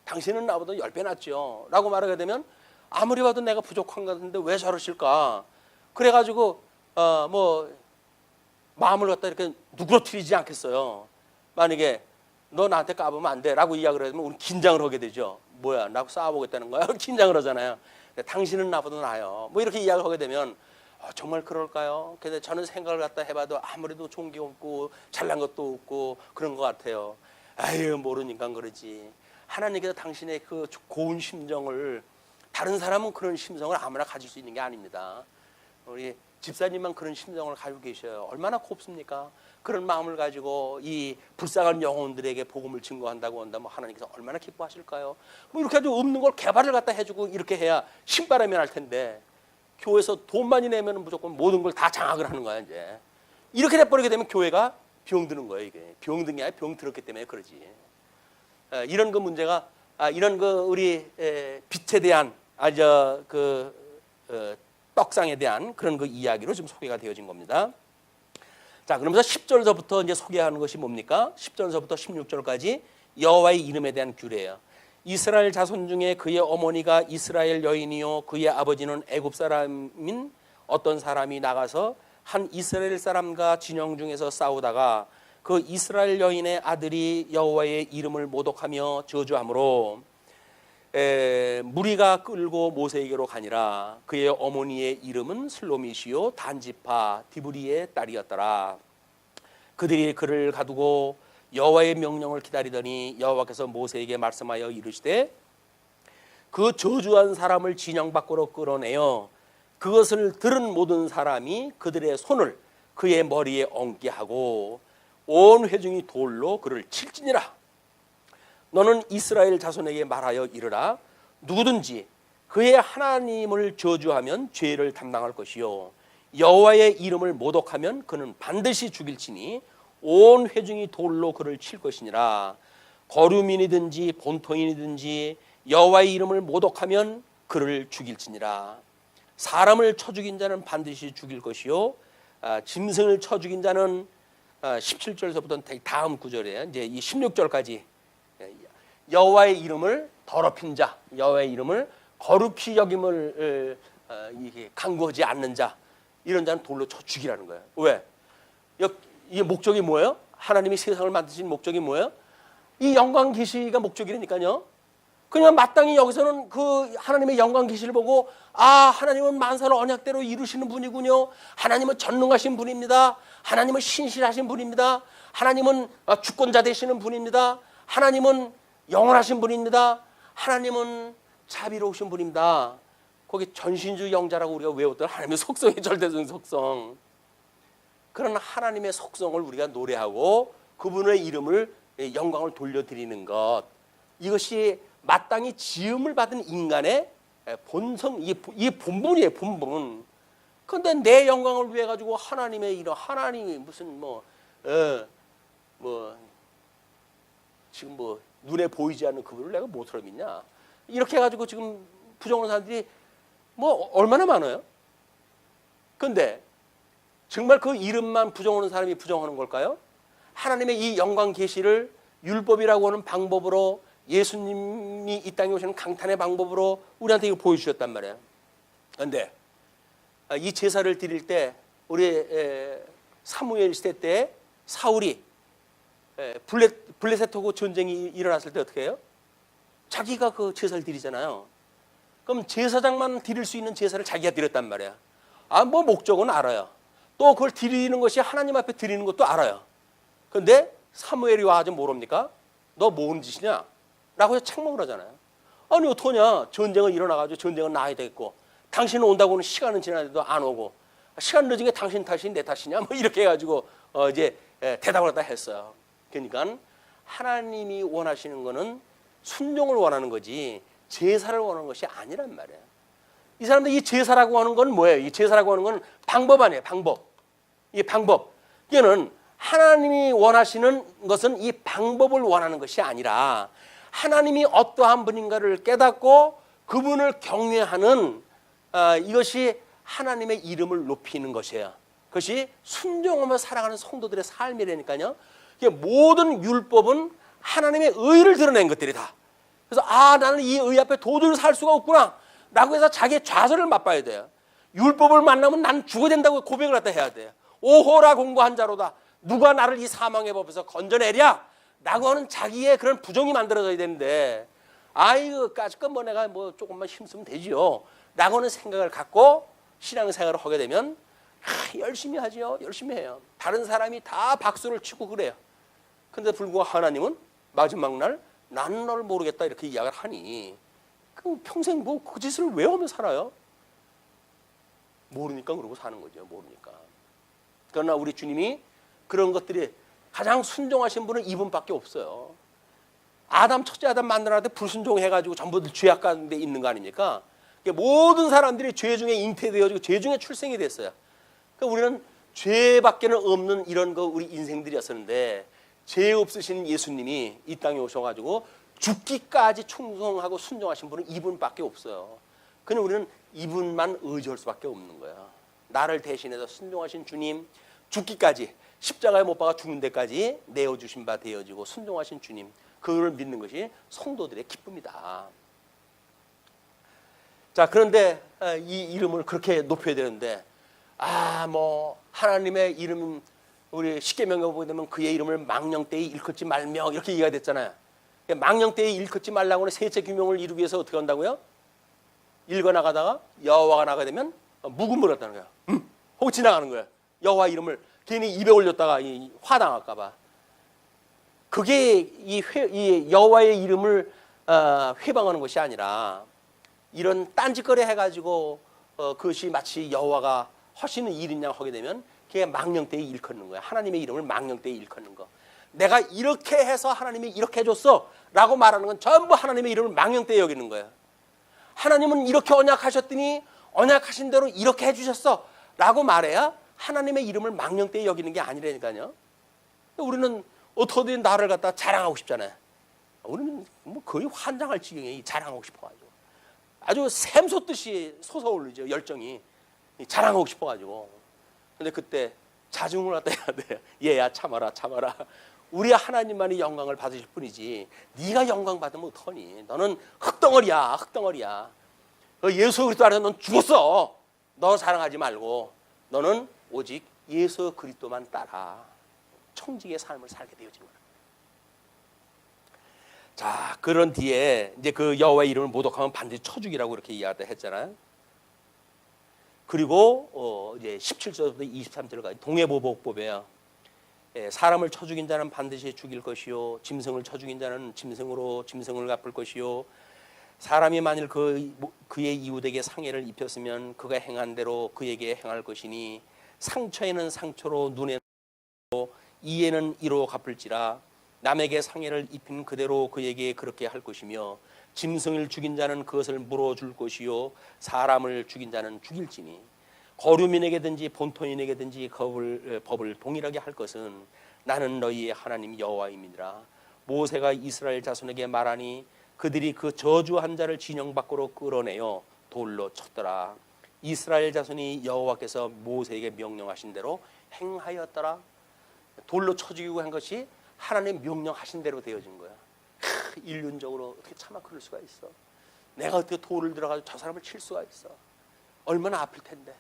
당신은 나보다 10배 낫죠 라고 말하게 되면 아무리 봐도 내가 부족한 것 같은데 왜 저러실까. 그래가지고 뭐 마음을 갖다 이렇게 누그러뜨리지 않겠어요. 만약에 너 나한테 까보면 안 돼 라고 이야기를 하면 우리 긴장을 하게 되죠. 뭐야 나하고 싸워보겠다는 거야? 긴장을 하잖아요. 당신은 나보다 나아요. 뭐 이렇게 이야기를 하게 되면 정말 그럴까요? 근데 저는 생각을 갖다 해봐도 아무래도 좋은 게 없고 잘난 것도 없고 그런 것 같아요. 아유 모르니까 그러지. 하나님께서 당신의 그 고운 심정을 다른 사람은 그런 심정을 아무나 가질 수 있는 게 아닙니다. 우리 집사님만 그런 심정을 가지고 계셔요. 얼마나 곱습니까? 그런 마음을 가지고 이 불쌍한 영혼들에게 복음을 증거한다고 한다면 하나님께서 얼마나 기뻐하실까요? 뭐 이렇게 아주 없는 걸 개발을 갖다 해주고 이렇게 해야 신바람이 날 텐데 교회에서 돈 많이 내면 무조건 모든 걸 다 장악을 하는 거야 이제. 이렇게 돼버리게 되면 교회가 병드는 거예요. 이게 병든 게 아니라 병들었기 때문에 그러지. 이런 그 문제가 이런 그 우리 빛에 대한 떡상에 대한 그런 그 이야기로 지금 소개가 되어진 겁니다. 자, 그러면서 10절서부터 이제 소개하는 것이 뭡니까? 10절서부터 16절까지 여호와의 이름에 대한 규례예요. 이스라엘 자손 중에 그의 어머니가 이스라엘 여인이요 그의 아버지는 애굽 사람인 어떤 사람이 나가서 한 이스라엘 사람과 진영 중에서 싸우다가 그 이스라엘 여인의 아들이 여호와의 이름을 모독하며 저주함으로 무리가 끌고 모세에게로 가니라. 그의 어머니의 이름은 슬로미시요 단지파 디브리의 딸이었더라. 그들이 그를 가두고 여호와의 명령을 기다리더니 여호와께서 모세에게 말씀하여 이르시되 그 저주한 사람을 진영 밖으로 끌어내어 그것을 들은 모든 사람이 그들의 손을 그의 머리에 얹게 하고 온 회중이 돌로 그를 칠지니라. 너는 이스라엘 자손에게 말하여 이르라. 누구든지 그의 하나님을 저주하면 죄를 담당할 것이요 여호와의 이름을 모독하면 그는 반드시 죽일지니 온 회중이 돌로 그를 칠 것이니라. 거류민이든지 본토인이든지 여호와의 이름을 모독하면 그를 죽일지니라. 사람을 쳐 죽인 자는 반드시 죽일 것이요 짐승을 쳐 죽인 자는 17절서부터 다음 구절에 이제 이 16절까지 여호와의 이름을 더럽힌 자, 여호와의 이름을 거룩히 여김을 강구하지 않는 자, 이런 자는 돌로 쳐 죽이라는 거예요. 왜? 이게 목적이 뭐예요? 하나님이 세상을 만드신 목적이 뭐예요? 이 영광 계시가 목적이라니까요. 그냥 마땅히 여기서는 그 하나님의 영광 계시를 보고 하나님은 만사를 언약대로 이루시는 분이군요. 하나님은 전능하신 분입니다. 하나님은 신실하신 분입니다. 하나님은 주권자 되시는 분입니다. 하나님은 영원하신 분입니다. 하나님은 자비로우신 분입니다. 거기 전신주 영자라고 우리가 외웠던 하나님의 속성이 절대적인 속성. 그런 하나님의 속성을 우리가 노래하고 그분의 이름을 영광을 돌려드리는 것, 이것이 마땅히 지음을 받은 인간의 본성, 이 본분이에요. 본분. 그런데 내 영광을 위해 가지고 하나님의 이름, 하나님이 무슨 지금 눈에 보이지 않는 그분을 내가 뭐처럼 믿냐, 이렇게 해가지고 지금 부정하는 사람들이 얼마나 많아요. 그런데 정말 그 이름만 부정하는 사람이 부정하는 걸까요? 하나님의 이 영광 계시를 율법이라고 하는 방법으로, 예수님이 이 땅에 오시는 강탄의 방법으로 우리한테 이거 보여주셨단 말이에요. 그런데 이 제사를 드릴 때, 우리 사무엘 시대 때 사울이 블레셋하고 전쟁이 일어났을 때 어떻게 해요? 자기가 그 제사를 드리잖아요. 그럼 제사장만 드릴 수 있는 제사를 자기가 드렸단 말이야. 목적은 알아요. 또 그걸 드리는 것이 하나님 앞에 드리는 것도 알아요. 그런데 사무엘이 와가지고 모릅니까? 너 뭔 짓이냐? 라고 해서 책망을 하잖아요. 아니 어떡하냐? 전쟁은 일어나가지고 전쟁은 나야 되겠고, 당신은 온다고는 시간은 지나도 안 오고, 시간 늦은 게 당신 탓이 내 탓이냐? 이렇게 해가지고 이제 대답을 갖다 했어요. 그러니까 하나님이 원하시는 거는 순종을 원하는 거지 제사를 원하는 것이 아니란 말이에요. 이 사람들 이 제사라고 하는 건 뭐예요? 이 제사라고 하는 건 방법 아니에요. 방법. 이 방법. 이거는 하나님이 원하시는 것은 이 방법을 원하는 것이 아니라 하나님이 어떠한 분인가를 깨닫고 그분을 경외하는 이것이 하나님의 이름을 높이는 것이에요. 그것이 순종하며 살아가는 성도들의 삶이라니까요. 모든 율법은 하나님의 의를 드러낸 것들이다. 그래서 나는 이 의 앞에 도저히 살 수가 없구나 라고 해서 자기의 좌절을 맛봐야 돼요. 율법을 만나면 난 죽어야 된다고 고백을 갖다 해야 돼요. 오호라 공고한 자로다. 누가 나를 이 사망의 법에서 건져내랴 라고 하는 자기의 그런 부정이 만들어져야 되는데, 까짓건 내가 조금만 힘쓰면 되지요 라고 하는 생각을 갖고 신앙생활을 하게 되면 열심히 하지요. 열심히 해요. 다른 사람이 다 박수를 치고 그래요. 근데 불구하고 하나님은 마지막 날 나는 널 모르겠다 이렇게 이야기를 하니 평생 그 짓을 왜 하며 살아요? 모르니까 그러고 사는 거죠. 모르니까. 그러나 우리 주님이 그런 것들이 가장 순종하신 분은 이분밖에 없어요. 첫째 아담 만들어낼 때 불순종해가지고 전부 죄악 가운데 있는 거 아닙니까? 모든 사람들이 죄 중에 잉태되어지고 죄 중에 출생이 됐어요. 그러니까 우리는 죄밖에는 없는 이런 우리 인생들이었었는데, 죄 없으신 예수님이 이 땅에 오셔가지고 죽기까지 충성하고 순종하신 분은 이분밖에 없어요. 그냥 우리는 이분만 의지할 수밖에 없는 거예요. 나를 대신해서 순종하신 주님, 죽기까지 십자가에 못 박아 죽는 데까지 내어주신 바 되어지고 순종하신 주님, 그걸 믿는 것이 성도들의 기쁨이다. 자, 그런데 이 이름을 그렇게 높여야 되는데, 하나님의 이름, 우리 십계명에 보게 되면 그의 이름을 망령되이 일컫지 말며 이렇게 얘기가 됐잖아요. 망령되이 일컫지 말라고 하는 셋째 규명을 이루기 위해서 어떻게 한다고요? 읽어나가다가 여호와가 나가게 되면 묵음을 했다는 거야. 하고 지나가는 거야. 여호와 이름을 괜히 입에 올렸다가 화당할까 봐. 그게 이 여호와의 이름을 회방하는 것이 아니라, 이런 딴짓거리 해가지고 그것이 마치 여호와가 하시는 일인 양 하게 되면 그게 망령되이 일컫는 거야. 하나님의 이름을 망령되이 일컫는 거. 내가 이렇게 해서 하나님이 이렇게 해줬어 라고 말하는 건 전부 하나님의 이름을 망령되이 여기는 거야. 하나님은 이렇게 언약하셨더니 언약하신 대로 이렇게 해주셨어 라고 말해야 하나님의 이름을 망령되이 여기는 게 아니라니까요. 우리는 어떻게든 나를 갖다 자랑하고 싶잖아요. 우리는 뭐 거의 환장할 지경에 자랑하고 싶어가지고 아주 샘솟듯이 솟아오르죠. 열정이 자랑하고 싶어가지고. 근데 그때 자중을 갖다 해야 돼요. 얘야 참아라 참아라. 우리 하나님만이 영광을 받으실 뿐이지 네가 영광 받으면 어떡하니. 너는 흙덩어리야 흙덩어리야. 예수 그리스도 안에서 넌 죽었어. 너 자랑하지 말고 너는 오직 예수 그리스도만 따라 청지기의 삶을 살게 되어진 거야. 자, 그런 뒤에 이제 그 여호와의 이름을 모독하면 반드시 쳐죽이라고 이렇게 이야기했잖아요. 그리고 이제 17절부터 23절까지 동해보복법이에요. 사람을 쳐 죽인 자는 반드시 죽일 것이요 짐승을 쳐 죽인 자는 짐승으로 짐승을 갚을 것이요 사람이 만일 그의 이웃에게 상해를 입혔으면 그가 행한 대로 그에게 행할 것이니 상처에는 상처로 눈에는 이에는 이로 갚을지라 남에게 상해를 입힌 그대로 그에게 그렇게 할 것이며 짐승을 죽인 자는 그것을 물어줄 것이요 사람을 죽인 자는 죽일지니 거류민에게든지 본토인에게든지 법을 동일하게 할 것은 나는 너희의 하나님 여호와임이니라. 모세가 이스라엘 자손에게 말하니 그들이 그 저주한 자를 진영 밖으로 끌어내어 돌로 쳤더라. 이스라엘 자손이 여호와께서 모세에게 명령하신 대로 행하였더라. 돌로 쳐 죽이고 한 것이 하나님 명령하신 대로 되어진 거야. 인륜적으로 어떻게 차마 그럴 수가 있어. 내가 어떻게 돌을 들어가지고 저 사람을 칠 수가 있어. 얼마나 아플 텐데.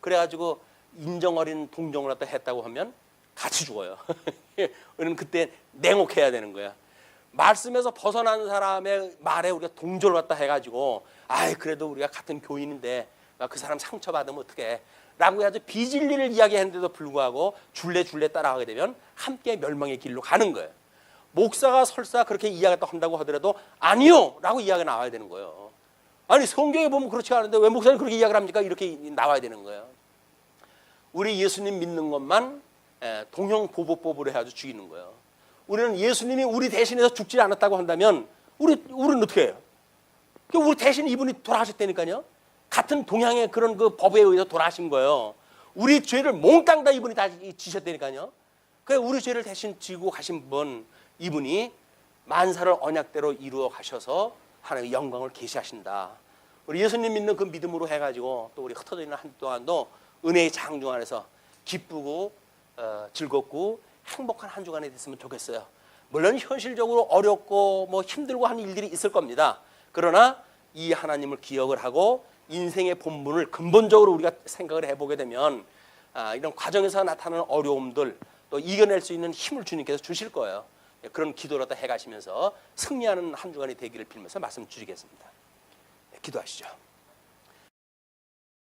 그래가지고 인정 어린 동정을 갖다 했다고 하면 같이 죽어요. 우리는 그때 냉혹해야 되는 거야. 말씀에서 벗어난 사람의 말에 우리가 동조를 갖다 해가지고 아이 그래도 우리가 같은 교인인데 그 사람 상처받으면 어떡해 라고 해가지고 비진리를 이야기했는데도 불구하고 줄레 따라가게 되면 함께 멸망의 길로 가는 거예요. 목사가 설사 그렇게 이야기한다고 하더라도 아니요 라고 이야기가 나와야 되는 거예요. 아니 성경에 보면 그렇지 않은데 왜 목사님 그렇게 이야기를 합니까? 이렇게 나와야 되는 거예요. 우리 예수님 믿는 것만 동형보복법으로 해가지고 죽이는 거예요. 우리는 예수님이 우리 대신해서 죽지 않았다고 한다면 우리는 어떻게 해요? 우리 대신 이분이 돌아가셨다니까요. 같은 동양의 그런 그 법에 의해서 돌아가신 거예요. 우리 죄를 몽땅 다 이분이 다 지셨다니까요. 그래서 우리 죄를 대신 지고 가신 분 이분이 만사를 언약대로 이루어 가셔서 하나님의 영광을 계시하신다. 우리 예수님 믿는 그 믿음으로 해가지고 또 우리 흩어져 있는 한 주 동안도 은혜의 장중 안에서 기쁘고 즐겁고 행복한 한 주간이 됐으면 좋겠어요. 물론 현실적으로 어렵고 뭐 힘들고 하는 일들이 있을 겁니다. 그러나 이 하나님을 기억을 하고 인생의 본분을 근본적으로 우리가 생각을 해보게 되면 이런 과정에서 나타나는 어려움들 또 이겨낼 수 있는 힘을 주님께서 주실 거예요. 그런 기도를 다 해가시면서 승리하는 한 주간이 되기를 빌면서 말씀 드리겠습니다. 기도하시죠.